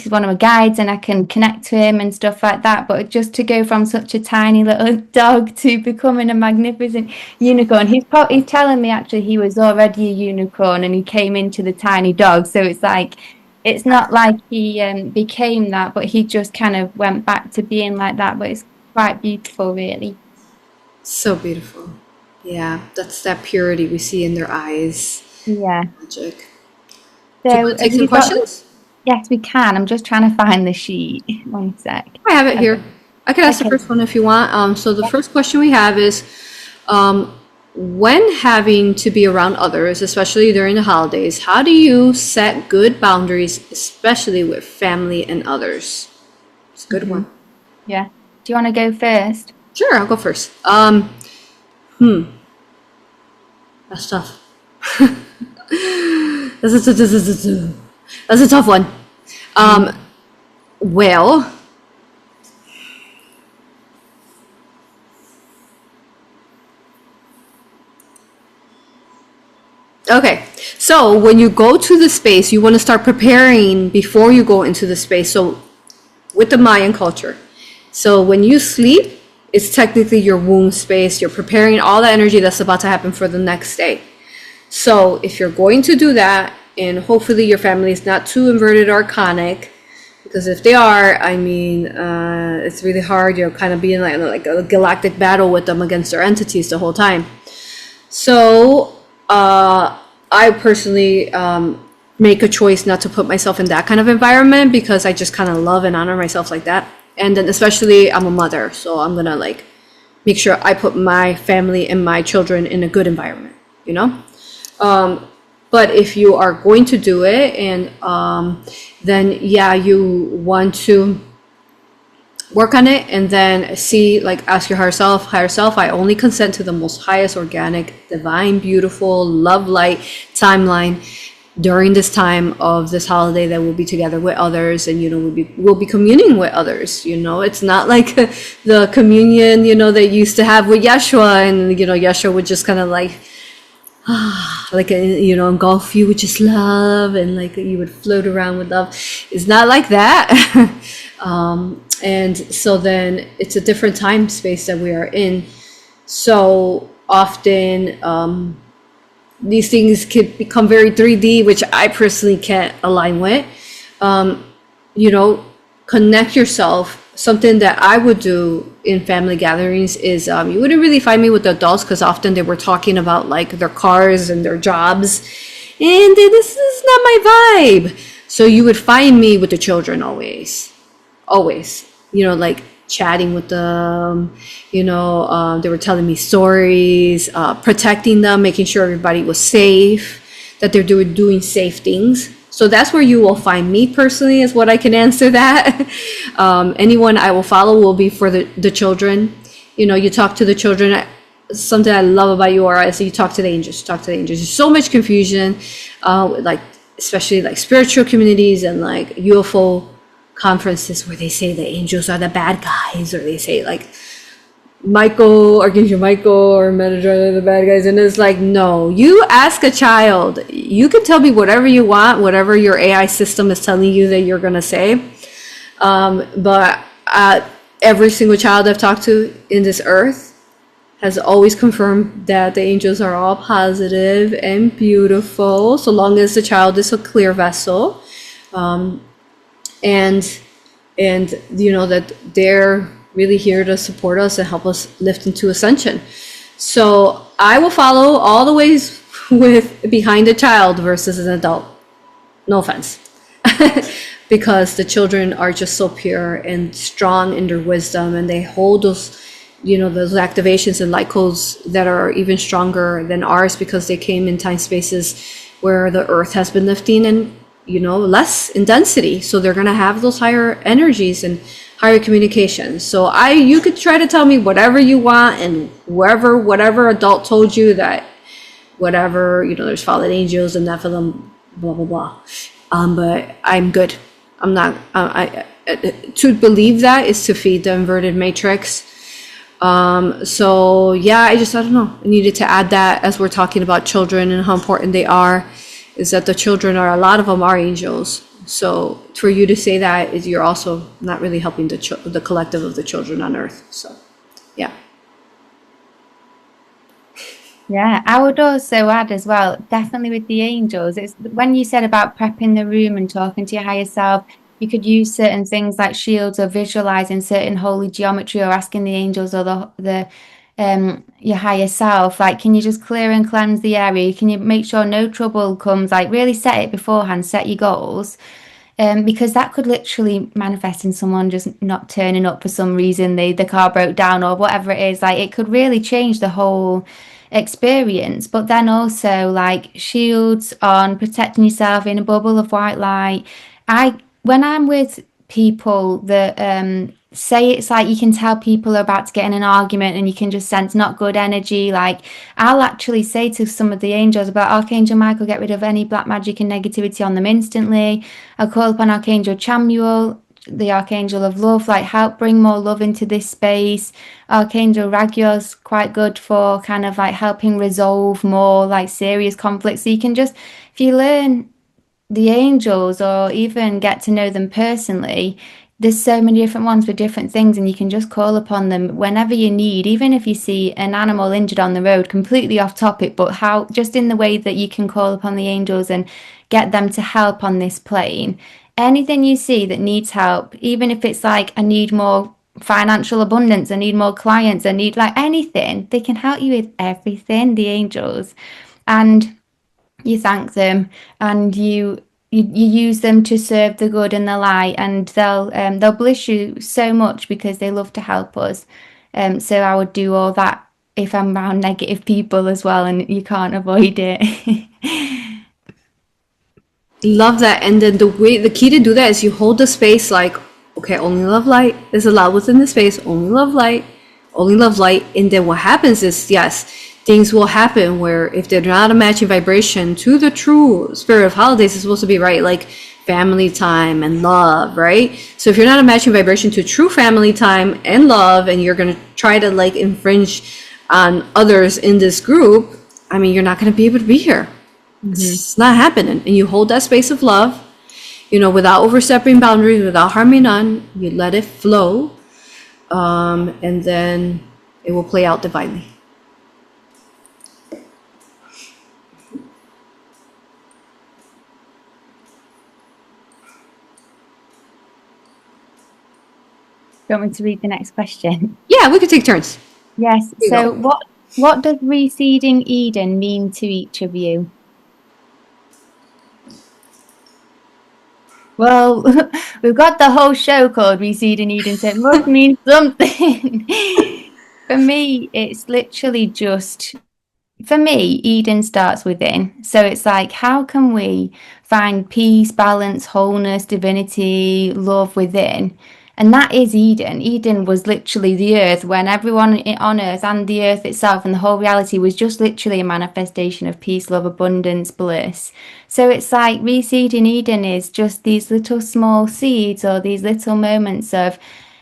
one of my guides and I can connect to him and stuff like that. But just to go from such a tiny little dog to becoming a magnificent unicorn, he's telling me actually he was already a unicorn and he came into the tiny dog. So it's like, it's not like he became that, but he just kind of went back to being like that. But it's quite beautiful, really. So beautiful. Yeah, that's that purity we see in their eyes. Yeah. Magic. So, do you want to take some questions? Yes, we can. I'm just trying to find the sheet. One sec. I have it here. I can ask the first one if you want. So the first question we have is, when having to be around others, especially during the holidays, how do you set good boundaries, especially with family and others? It's a good one. Yeah. Do you want to go first? Sure, I'll go first. That's tough. That's a tough one. Well, okay. So when you go to the space, you want to start preparing before you go into the space. So with the Mayan culture, so when you sleep, it's technically your womb space. You're preparing all the energy that's about to happen for the next day. So if you're going to do that, and hopefully your family is not too inverted or archonic, because if they are, I mean, it's really hard. You're kind of being like a galactic battle with them against their entities the whole time. So I personally make a choice not to put myself in that kind of environment, because I just kind of love and honor myself like that. And then especially I'm a mother, so I'm gonna like make sure I put my family and my children in a good environment, you know? But if you are going to do it, and then yeah, you want to work on it, and then see, like, ask your higher self, I only consent to the most highest organic, divine, beautiful, love light timeline during this time of this holiday that we'll be together with others, and you know, we'll be communing with others. You know, it's not like the communion, you know, they used to have with Yeshua, and you know, Yeshua would just kind of like like, you know, engulf you with just love, and like you would float around with love. It's not like that. And so then it's a different time space that we are in. So often these things could become very 3D, which I personally can't align with. You know, connect yourself. Something that I would do in family gatherings is you wouldn't really find me with the adults, because often they were talking about like their cars and their jobs, and this is not my vibe. So you would find me with the children always, you know, like chatting with them, you know, they were telling me stories, protecting them, making sure everybody was safe, that they're doing safe things. So that's where you will find me personally, is what I can answer that. Anyone I will follow will be for the children. You know, you talk to the children. something I love about you, Ora, is that you talk to the angels. There's so much confusion, like especially like spiritual communities and like UFO conferences where they say the angels are the bad guys, or they say like Archangel Michael or Metatron are the bad guys. And it's like, no, you ask a child, you can tell me whatever you want, whatever your AI system is telling you that you're gonna say. But every single child I've talked to in this earth has always confirmed that the angels are all positive and beautiful, so long as the child is a clear vessel, and you know that they're really here to support us and help us lift into ascension. So I will follow all the ways with behind a child versus an adult. No offense. Because the children are just so pure and strong in their wisdom, and they hold those, you know, those activations and light codes that are even stronger than ours, because they came in time spaces where the earth has been lifting and, you know, less in density. So they're going to have those higher energies and higher communication. So you could try to tell me whatever you want, and whatever adult told you that whatever, you know, there's fallen angels and Nephilim, blah, blah, blah. But I'm good. I'm not, to believe that is to feed the inverted matrix. So yeah, I don't know. I needed to add that as we're talking about children and how important they are, is that the children are, a lot of them are angels. So for you to say that, is you're also not really helping the collective of the children on earth. So yeah. Yeah, I would also add as well, definitely with the angels, it's when you said about prepping the room and talking to your higher self, you could use certain things like shields, or visualizing certain holy geometry, or asking the angels or the your higher self, like, can you just clear and cleanse the area? Can you make sure no trouble comes? Like, really set it beforehand, set your goals. Because that could literally manifest in someone just not turning up for some reason, the car broke down or whatever it is. Like, it could really change the whole experience. But then also, like, shields on, protecting yourself in a bubble of white light. When I'm with people that say, it's like you can tell people are about to get in an argument and you can just sense not good energy, like, I'll actually say to some of the angels about Archangel Michael, get rid of any black magic and negativity on them instantly. I'll call upon Archangel Chamuel, the Archangel of Love, like, help bring more love into this space. Archangel Raguel's quite good for kind of like helping resolve more like serious conflicts. So you can just, if you learn the angels or even get to know them personally, there's so many different ones for different things, and you can just call upon them whenever you need. Even if you see an animal injured on the road, completely off topic, but how just in the way that you can call upon the angels and get them to help on this plane. Anything you see that needs help, even if it's like, I need more financial abundance, I need more clients, I need like anything, they can help you with everything, the angels. And you thank them, and you use them to serve the good and the light, and they'll bless you so much because they love to help us. So I would do all that if I'm around negative people as well, and you can't avoid it. Love that. And then the key to do that is you hold the space like, okay, only love light is allowed within the space, only love light, only love light. And then what happens is, yes, things will happen where if they're not a matching vibration to the true spirit of holidays, it's supposed to be, right, like family time and love, right? So if you're not a matching vibration to true family time and love, and you're going to try to like infringe on others in this group, I mean, you're not going to be able to be here. It's not happening. And you hold that space of love, you know, without overstepping boundaries, without harming none. You let it flow, and then it will play out divinely. Do you want me to read the next question? Yeah, we could take turns. Yes. So what does Reseeding Eden mean to each of you? Well, we've got the whole show called Reseeding Eden, so it must mean something. For me, it's literally just, for me, Eden starts within. So it's like, how can we find peace, balance, wholeness, divinity, love within? And that is Eden. Eden was literally the earth, when everyone on earth and the earth itself and the whole reality was just literally a manifestation of peace, love, abundance, bliss. So it's like reseeding Eden is just these little small seeds, or these little moments of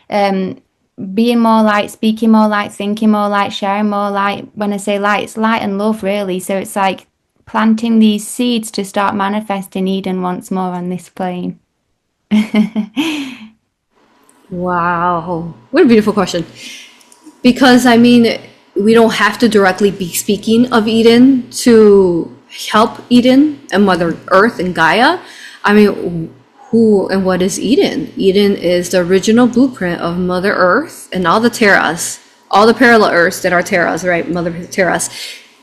being more light, speaking more light, thinking more light, sharing more light. When I say light, it's light and love, really. So it's like planting these seeds to start manifesting Eden once more on this plane. Wow, what a beautiful question. Because I mean, we don't have to directly be speaking of Eden to help Eden and Mother Earth and Gaia. I mean, who and what is Eden? Eden is the original blueprint of Mother Earth and all the Terras, all the parallel Earths that are Terras, right? Mother Terras,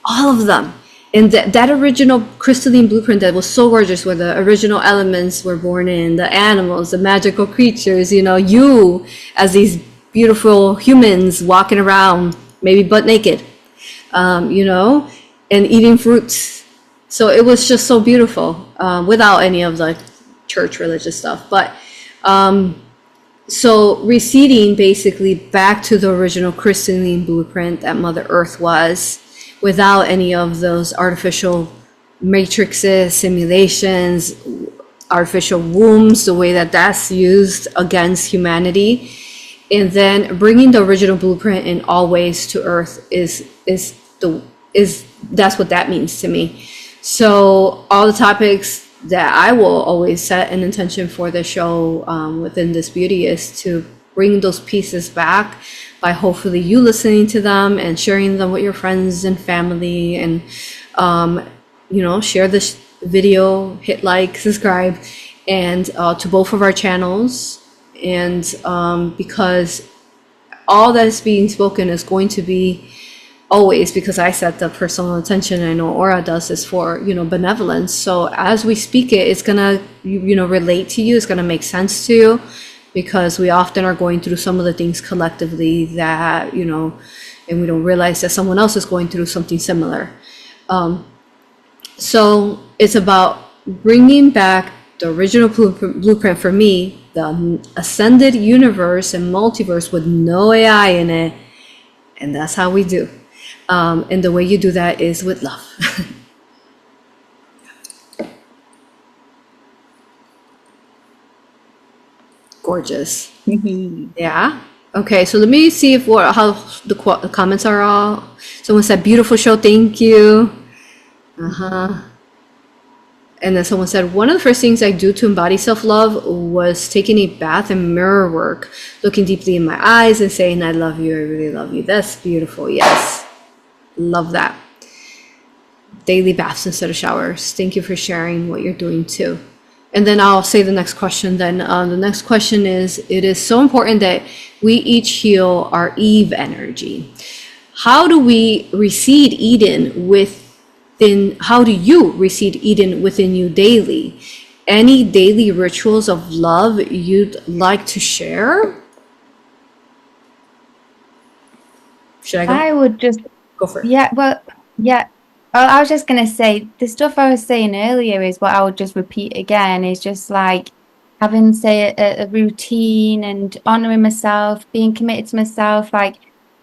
all of them. And that original crystalline blueprint that was so gorgeous, where the original elements were born in, the animals, the magical creatures, you know, you as these beautiful humans walking around, maybe butt naked, you know, and eating fruits. So it was just so beautiful, without any of the church religious stuff. But so receding basically back to the original crystalline blueprint that Mother Earth was, without any of those artificial matrices, simulations, artificial wombs, the way that that's used against humanity. And then bringing the original blueprint in all ways to Earth is that's what that means to me. So all the topics that I will always set an intention for the show within this beauty is to bring those pieces back by hopefully you listening to them and sharing them with your friends and family, and you know, share this video, hit like, subscribe, and to both of our channels. And because all that is being spoken is going to be always, because I set the personal intention, and I know Aura does this for, you know, benevolence. So as we speak it, it's gonna, you know, relate to you, it's gonna make sense to you, because we often are going through some of the things collectively that, you know, and we don't realize that someone else is going through something similar. So it's about bringing back the original blueprint for me, the ascended universe and multiverse with no AI in it. And that's how we do. And the way you do that is with love. Gorgeous. Yeah. Okay, so let me see if how the comments are all. Someone said beautiful show, thank you. And then someone said, one of the first things I do to embody self-love was taking a bath and mirror work, looking deeply in my eyes and saying, I love you, I really love you. That's beautiful. Yes. Love that. Daily baths instead of showers. Thank you for sharing what you're doing too. And then I'll say the next question then. The next question is, it is so important that we each heal our Eve energy. How do we reseed Eden within, how do you reseed Eden within you daily? Any daily rituals of love you'd like to share? Should I go? I would just Go for it. Yeah, well, I was just going to say, the stuff I was saying earlier is what I would just repeat again, is just like having, say, a routine and honoring myself, being committed to myself, like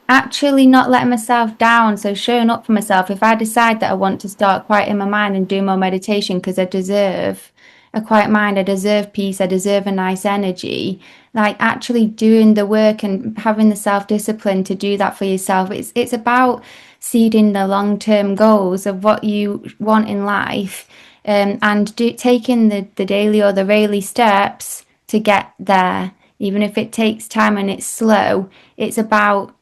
actually not letting myself down. So showing up for myself. If I decide that I want to start quieting my mind and do more meditation because I deserve a quiet mind, I deserve peace, I deserve a nice energy, like actually doing the work and having the self-discipline to do that for yourself. It's about seeding the long-term goals of what you want in life, and taking the daily or the daily steps to get there, even if it takes time and it's slow. It's about,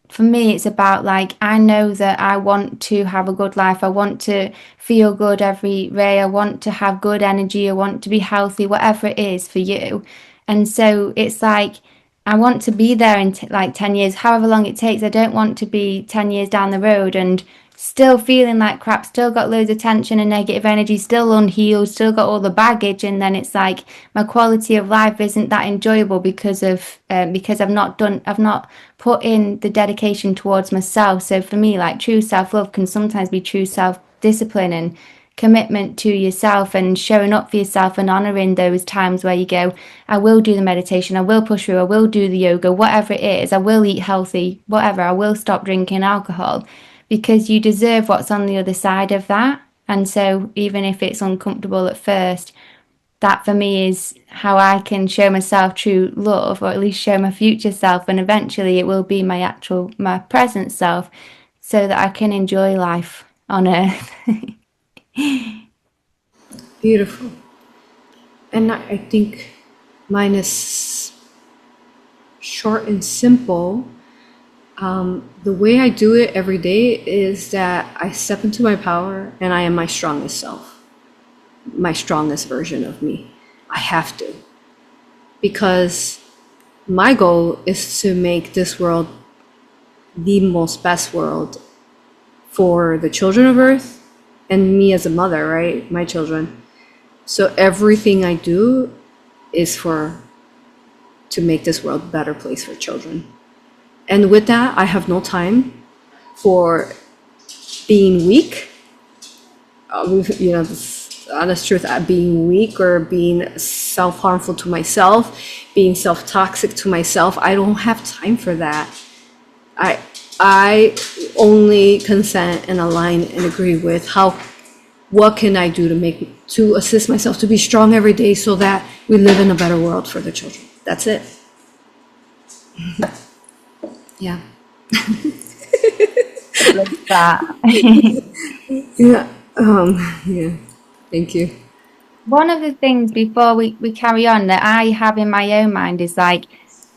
for me, it's about like, I know that I want to have a good life. I want to feel good every day. I want to have good energy. I want to be healthy, whatever it is for you. And so it's like, I want to be there in like 10 years, however long it takes. I don't want to be 10 years down the road and still feeling like crap, still got loads of tension and negative energy, still unhealed, still got all the baggage. And then it's like my quality of life isn't that enjoyable because I've not put in the dedication towards myself. So for me, like true self-love can sometimes be true self-discipline and commitment to yourself and showing up for yourself and honoring those times where you go, I will do the meditation, I will push through, I will do the yoga, whatever it is, I will eat healthy, whatever, I will stop drinking alcohol, because you deserve what's on the other side of that. And so even if it's uncomfortable at first, that for me is how I can show myself true love, or at least show my future self, and eventually it will be my present self, so that I can enjoy life on earth. Beautiful. And I think mine is short and simple. The way I do it every day is that I step into my power and I am my strongest self, my strongest version of me. I have to. Because my goal is to make this world the most best world for the children of Earth and me as a mother, right? My children. So everything I do is to make this world a better place for children. And with that, I have no time for being weak. The honest truth, being weak or being self-harmful to myself, being self-toxic to myself. I don't have time for that. I only consent and align and agree with what can I do to assist myself to be strong every day so that we live in a better world for the children. That's it. Yeah. Like that. Yeah. Yeah. Thank you. One of the things before we carry on that I have in my own mind is like,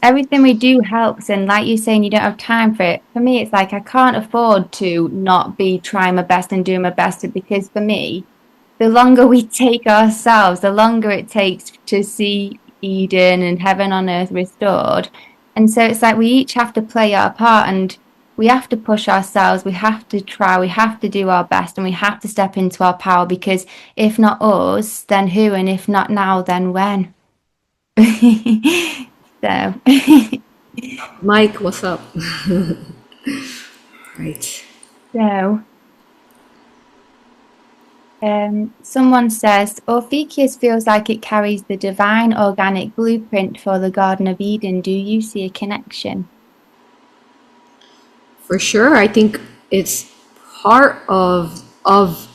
everything we do helps, and like you're saying, you don't have time for it. For me, it's like I can't afford to not be trying my best and doing my best, because for me, the longer we take ourselves, the longer it takes to see Eden and heaven on earth restored. And so it's like we each have to play our part, and we have to push ourselves, we have to try, we have to do our best, and we have to step into our power, because if not us, then who? And if not now, then when? So Mike, what's up? Right. So someone says, Orpheus feels like it carries the divine organic blueprint for the Garden of Eden. Do you see a connection? For sure. I think it's part of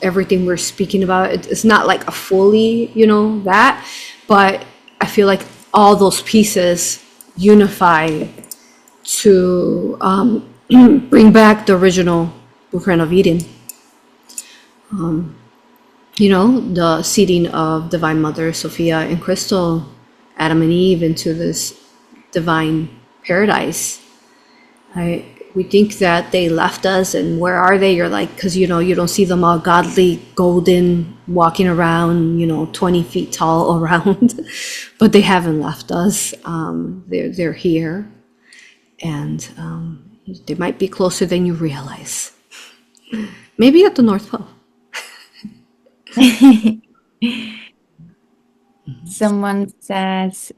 everything we're speaking about. It's not like a fully, that, but I feel like all those pieces unify to bring back the original blueprint of Eden. The seeding of Divine Mother Sophia and Crystal, Adam and Eve, into this divine paradise. We think that they left us, and where are they? You're like, because you don't see them all godly, golden, walking around, 20 feet tall around, but they haven't left us. They're here, and they might be closer than you realize. Maybe at the North Pole. Someone says,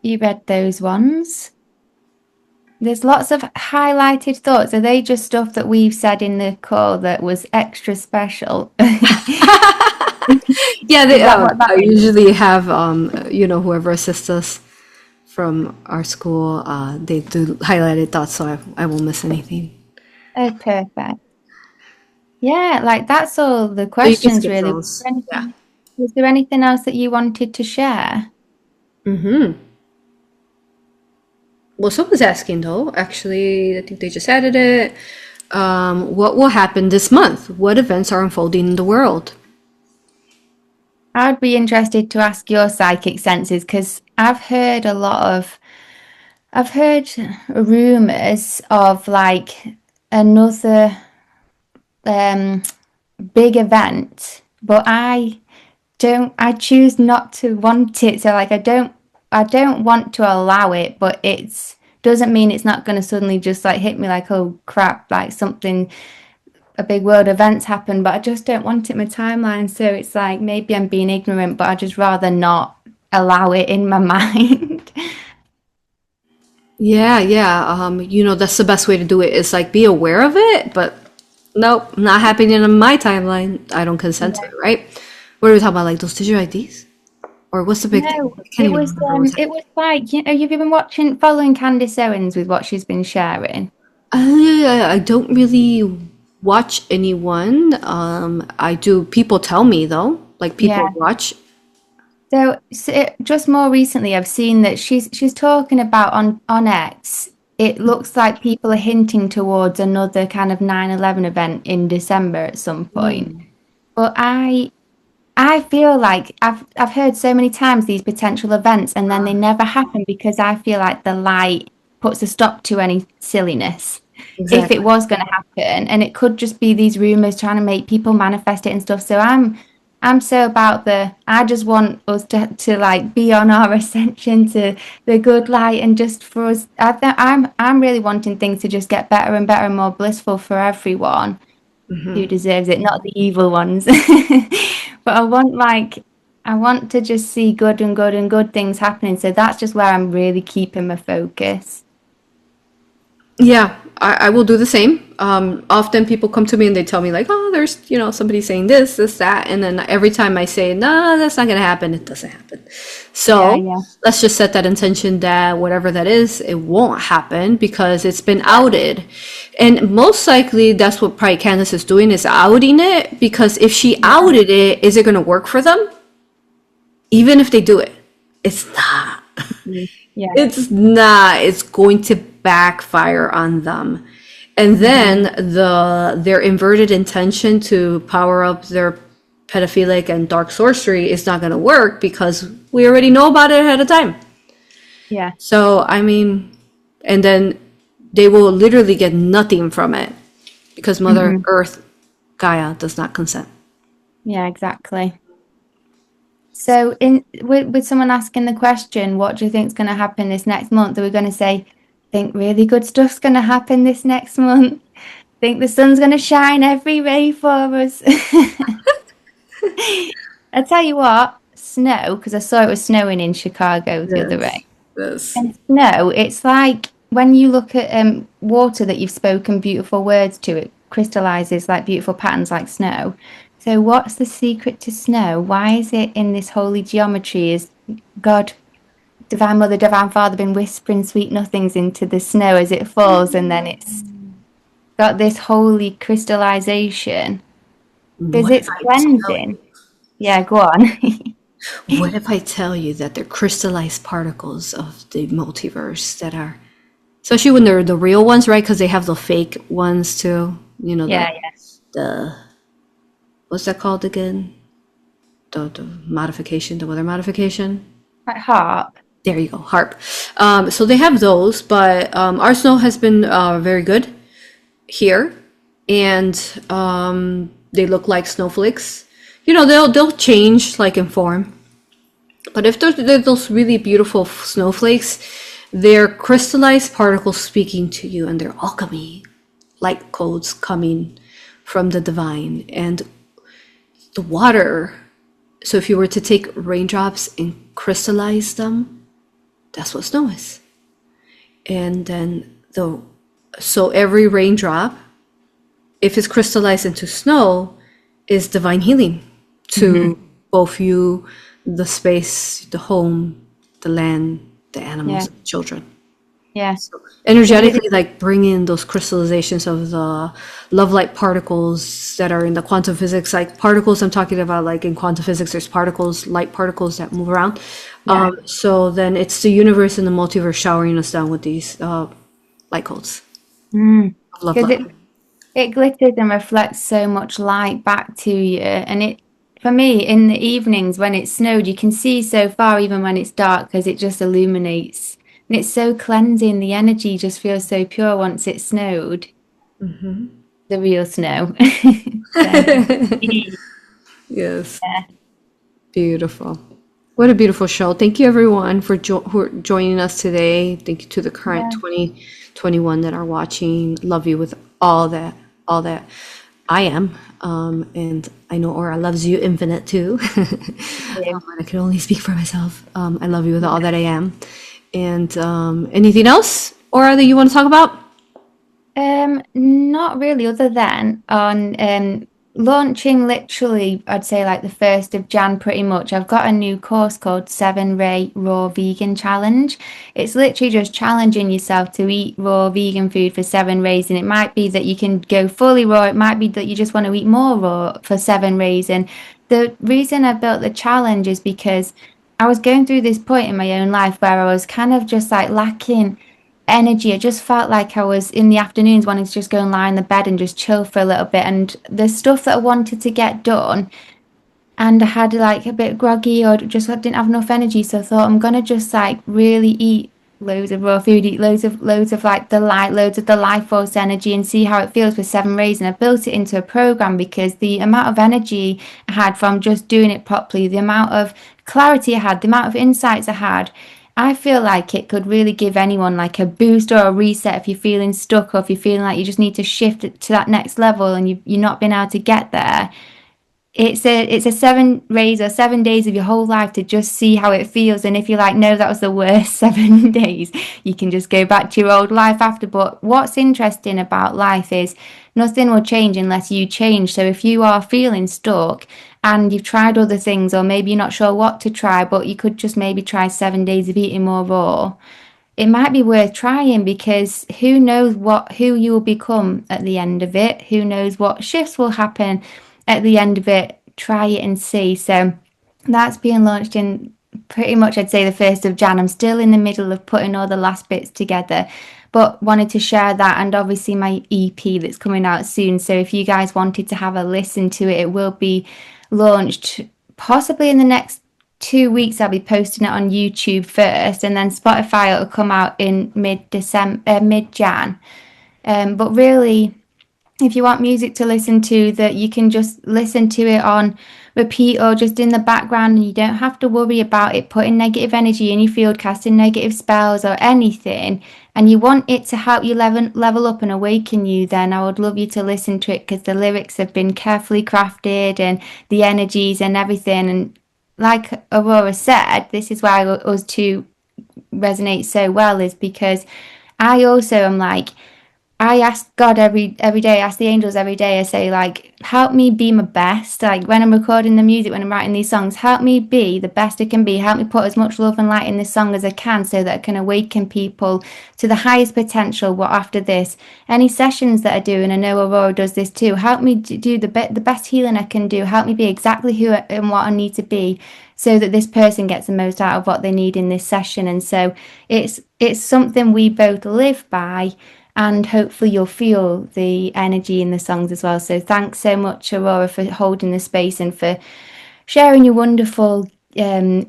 you read those ones? There's lots of highlighted thoughts. Are they just stuff that we've said in the call that was extra special? Yeah, I usually have, whoever assists us from our school, they do highlighted thoughts, so I won't miss anything. Oh, perfect. Yeah, like that's all the questions, really. Was there anything else that you wanted to share? Well, someone's asking though. Actually, I think they just added it. What will happen this month? What events are unfolding in the world? I'd be interested to ask your psychic senses, because I've heard rumors of like another big event, but I choose not to want it. So like I don't want to allow it, but it's doesn't mean it's not going to suddenly just like hit me like, oh crap, like a big world event's happened, but I just don't want it in my timeline. So it's like, maybe I'm being ignorant, but I just rather not allow it in my mind. Yeah. That's the best way to do it, is like be aware of it, but Nope, not happening on my timeline. I don't consent to it, right? What are we talking about? Like those digital IDs? Or what's the big thing? No, I can't even remember what's it was like, have you been following Candice Owens with what she's been sharing? I don't really watch anyone. I do. People tell me though, like people Yeah. watch. So just more recently, I've seen that she's talking about on X. It looks like people are hinting towards another kind of 9/11 event in December at some point. But I feel like I've heard so many times these potential events, and then they never happen because I feel like the light puts a stop to any silliness if it Exactly. was going to happen, and it could just be these rumors trying to make people manifest it and stuff. So I'm so about I just want us to like be on our ascension to the good light, and just for us, I'm really wanting things to just get better and better and more blissful for everyone who deserves it, not the evil ones. But I want to just see good and good and good things happening. So that's just where I'm really keeping my focus. Yeah, I will do the same. Often people come to me and they tell me like, oh, there's, somebody saying this, that. And then every time I say, no, that's not going to happen, it doesn't happen. So Yeah. let's just set that intention that whatever that is, it won't happen because it's been outed. And most likely that's what probably Candace is doing, is outing it, because if she outed it, is it going to work for them? Even if they do it, it's not. Yeah. It's not. It's going to backfire on them. And then their inverted intention to power up their pedophilic and dark sorcery is not going to work because we already know about it ahead of time. Yeah. So, I mean, and then they will literally get nothing from it because Mother Earth, Gaia, does not consent. Yeah, exactly. So with someone asking the question, what do you think is going to happen this next month? Are we going to say, think really good stuff's going to happen this next month? Think the sun's going to shine every ray for us? I tell you what, snow, because I saw it was snowing in Chicago the other day. Yes. And snow, it's like when you look at water that you've spoken beautiful words to, it crystallizes like beautiful patterns like snow. So what's the secret to snow? Why is it in this holy geometry? Is God, Divine Mother, Divine Father been whispering sweet nothings into the snow as it falls, and then it's got this holy crystallization? Because What if it's I tell cleansing. Yeah, go on. What if I tell you that they're crystallized particles of the multiverse that are, especially when they're the real ones, right? Because they have the fake ones too. Yeah, The what's that called again? The modification, the weather modification. like harp. There you go, harp. So they have those, but our snow has been very good here, and they look like snowflakes. They'll change like in form. But if they're those really beautiful snowflakes, they're crystallized particles speaking to you, and they're alchemy, light codes coming from the divine. And the water, so if you were to take raindrops and crystallize them, that's what snow is. And then so every raindrop, if it's crystallized into snow, is divine healing to both you, the space, the home, the land, the animals, the children. Yeah. Energetically, like bring in those crystallizations of the love light particles that are in the quantum physics, like particles I'm talking about, like in quantum physics, there's particles, light particles that move around. So then it's the universe and the multiverse showering us down with these light codes. Of love Because light. it glitters and reflects so much light back to you. And for me, in the evenings when it snowed, you can see so far even when it's dark because it just illuminates. And it's so cleansing. The energy just feels so pure once it snowed. The real snow. Yes. Beautiful. What a beautiful show. Thank you everyone for who are joining us today. Thank you to the current 2021 that are watching. Love you with all that I am. And I know Ora loves you infinite too. I can only speak for myself. I love you with all that I am. And anything else, Ora, that you want to talk about? Not really, other than on launching literally, I'd say like the 1st of Jan pretty much. I've got a new course called 7 Ray Raw Vegan Challenge. It's literally just challenging yourself to eat raw vegan food for 7 rays, and it might be that you can go fully raw, it might be that you just want to eat more raw for 7 rays. And the reason I built the challenge is because I was going through this point in my own life where I was kind of just like lacking energy. I just felt like I was in the afternoons wanting to just go and lie in the bed and just chill for a little bit. And the stuff that I wanted to get done, and I had like a bit groggy or just I didn't have enough energy. So I thought I'm gonna just like really eat loads of raw food, eat loads of like the light, loads of the life force energy and see how it feels with 7 rays. And I built it into a program because the amount of energy I had from just doing it properly, the amount of clarity I had, the amount of insights I had, I feel like it could really give anyone like a boost or a reset if you're feeling stuck or if you're feeling like you just need to shift it to that next level and you're not been able to get there. It's a 7 rays or 7 days of your whole life to just see how it feels. And if you're like, no, that was the worst 7 days, you can just go back to your old life after. But what's interesting about life is nothing will change unless you change. So if you are feeling stuck and you've tried other things, or maybe you're not sure what to try, but you could just maybe try 7 days of eating more raw, it might be worth trying because who knows who you will become at the end of it. Who knows what shifts will happen at the end of it. Try it and see. So that's being launched in pretty much, I'd say, the 1st of Jan. I'm still in the middle of putting all the last bits together, but wanted to share that, and obviously my EP that's coming out soon. So if you guys wanted to have a listen to it, it will be launched possibly in the next 2 weeks. I'll be posting it on YouTube first, and then Spotify it'll come out in mid-December, mid-Jan. But really, if you want music to listen to that you can just listen to it on repeat or just in the background, and you don't have to worry about it putting negative energy in your field, casting negative spells or anything, and you want it to help you level up and awaken you, then I would love you to listen to it because the lyrics have been carefully crafted and the energies and everything. And like Aurora said, this is why us two resonate so well, is because I also am like, I ask God every day, I ask the angels every day, I say like, help me be my best. Like when I'm recording the music, when I'm writing these songs, help me be the best I can be. Help me put as much love and light in this song as I can so that I can awaken people to the highest potential. What after this, any sessions that I do, and I know Aurora does this too, help me do the best healing I can do. Help me be exactly who and what I need to be so that this person gets the most out of what they need in this session. And so it's something we both live by. And hopefully you'll feel the energy in the songs as well. So thanks so much, Aurora, for holding the space and for sharing your wonderful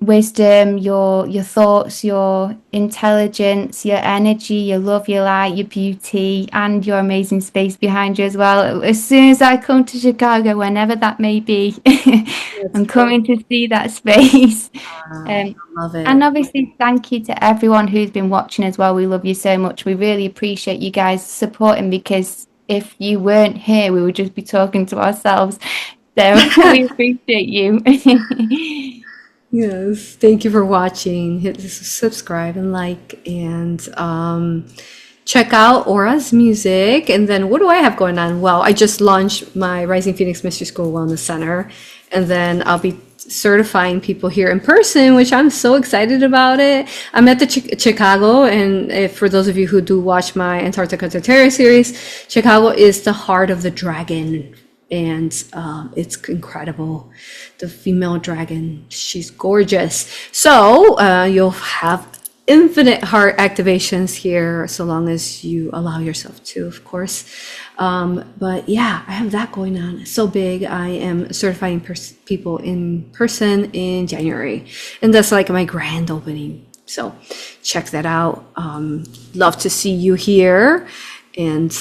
wisdom, your thoughts, your intelligence, your energy, your love, your light, your beauty, and your amazing space behind you as well. As soon as I come to Chicago, whenever that may be, I'm coming to see that space. I love it. And obviously, thank you to everyone who's been watching as well. We love you so much. We really appreciate you guys supporting, because if you weren't here, we would just be talking to ourselves. So we appreciate you. Yes, thank you for watching. Hit subscribe and like, and check out Aura's music. And then what do I have going on? Well, I just launched my Rising Phoenix Mystery School Wellness Center, and then I'll be certifying people here in person, which I'm so excited about it. I'm at the Chicago, and for those of you who do watch my Antarctica Tartaria series, Chicago is the heart of the dragon, and it's incredible. The female dragon, she's gorgeous. So you'll have infinite heart activations here, so long as you allow yourself to, of course. But yeah, I have that going on. It's so big. I am certifying people in person in January, and that's like my grand opening. So check that out. Love to see you here. And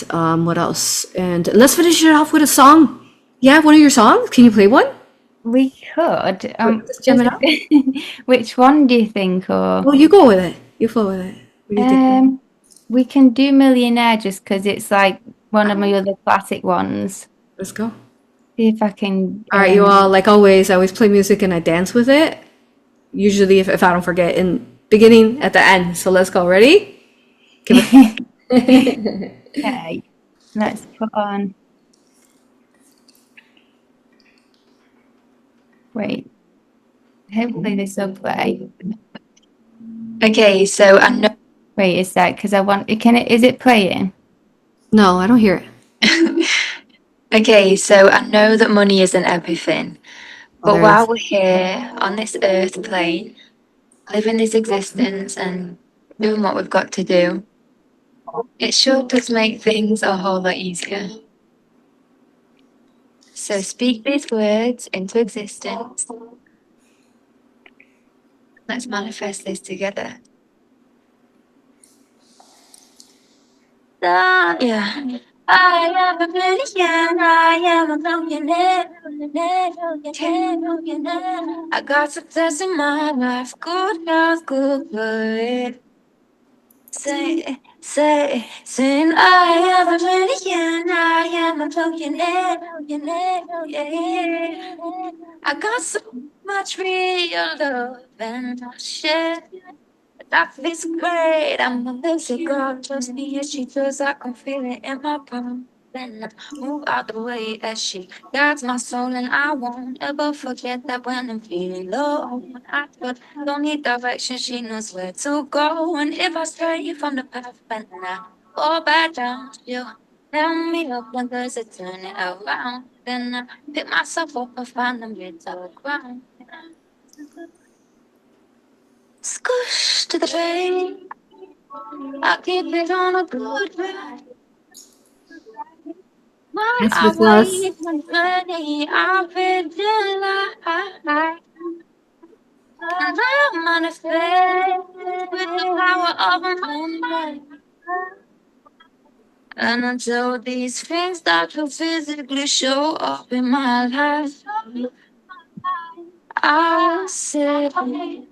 what else? And let's finish it off with a song. Yeah, one of your songs. Can you play one? We could. Let's jam it up. Which one do you think? Or Well, you go with it. You flow with it. What do you think? we can do Millionaire just because it's like one of my other classic ones. Let's go. See if I can. All right, you all, like always, I always play music and I dance with it. Usually, if I don't forget, in beginning, at the end. So let's go. Ready? Okay. Let's put on. Wait. Hopefully this will play. Okay, so I know. Wait a sec, because I want. Is it playing? No, I don't hear it. Okay, so I know that money isn't everything, Oh, but there it while is. we're here on this earth plane, living this existence and doing what we've got to do, it sure does make things a whole lot easier. So speak these words into existence. Let's manifest this together. Yeah. I am a millionaire, I am a millionaire, millionaire. I got success in my life, good health, good blood. Saying I am a millionaire, I am a millionaire, millionaire, yeah. I got so much real love and I share. That feels great. I'm a lucy girl, just me as she feels. I can feel it in my palm. Then I move out the way as she guides my soul, and I won't ever forget that when I'm feeling low. When I don't need direction, she knows where to go. And if I stray from the path, when I fall back down, she'll help me up when there's a turn it around. Then I pick myself up and find the middle ground. Squish to the train. I keep it on a good ride. While Dance I with us. wait for journey, I've been delight. And I'll manifest with the power of a moonlight. And until these things start to physically show up in my life, I'll say a million,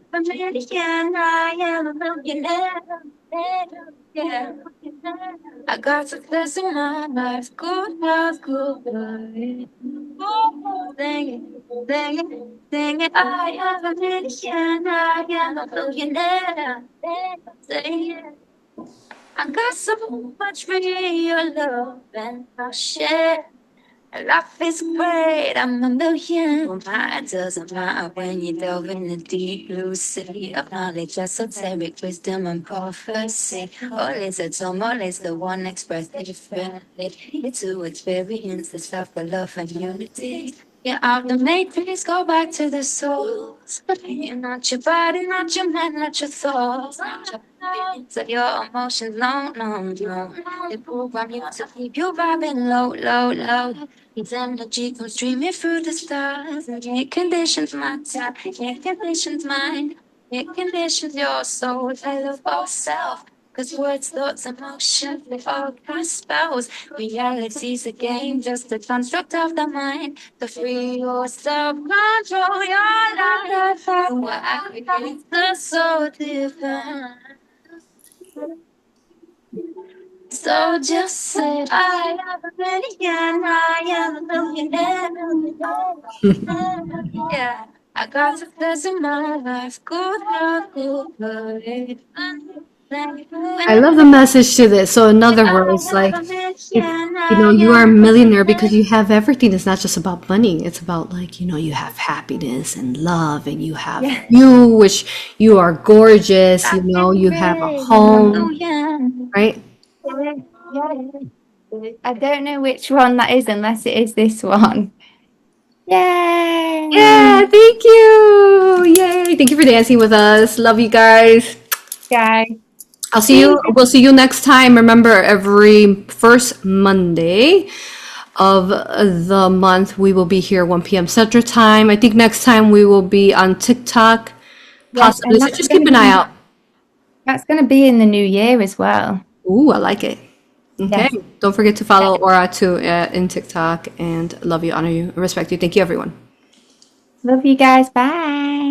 I am a millionaire. Yeah. I got success in my life, good health, good life. Sing it, sing it, sing it. I am a millionaire, I am a millionaire. Sing it. I got so much real love and I'll share. Life is great, I'm a million. Well, mine doesn't matter when you delve in the deep blue sea of knowledge, esoteric wisdom and prophecy. All is a tome, all is the one expressed differently. It's to experience the stuff of love and unity. Get out the matrix, go back to the source. You're not your body, not your mind, not your thoughts. Not your feelings or your emotions, no, no, no. They program you to keep you vibing low, low, low. Its energy comes streaming through the stars. It conditions my time, it conditions mine. It conditions your soul, tale of yourself. Cause words, thoughts, emotions, they all cast spells. Reality's a game, just a construct of the mind. To free yourself, control your life. What aggregates the soul divine. So just say I am a millionaire, I am a millionaire, millionaire. Yeah, I got success in my life, good health, good blood. I love the message to this. So, in other words, like, if you are a millionaire because you have everything. It's not just about money. It's about, like, you have happiness and love, and you have Yeah. you, which you are gorgeous. You have a home, right? I don't know which one that is unless it is this one. Yay! Yeah, thank you. Yay. Thank you for dancing with us. Love you guys. Guys, I'll see see you. We'll see you next time. Remember, every first Monday of the month, we will be here 1 p.m. Central Time. I think next time we will be on TikTok, yes, possibly. and So just keep an eye out. that's gonna be in the new year as well. Ooh, I like it. Okay. Yes. Don't forget to follow Aura too in TikTok. And love you, honor you, respect you. Thank you, everyone. Love you guys. Bye.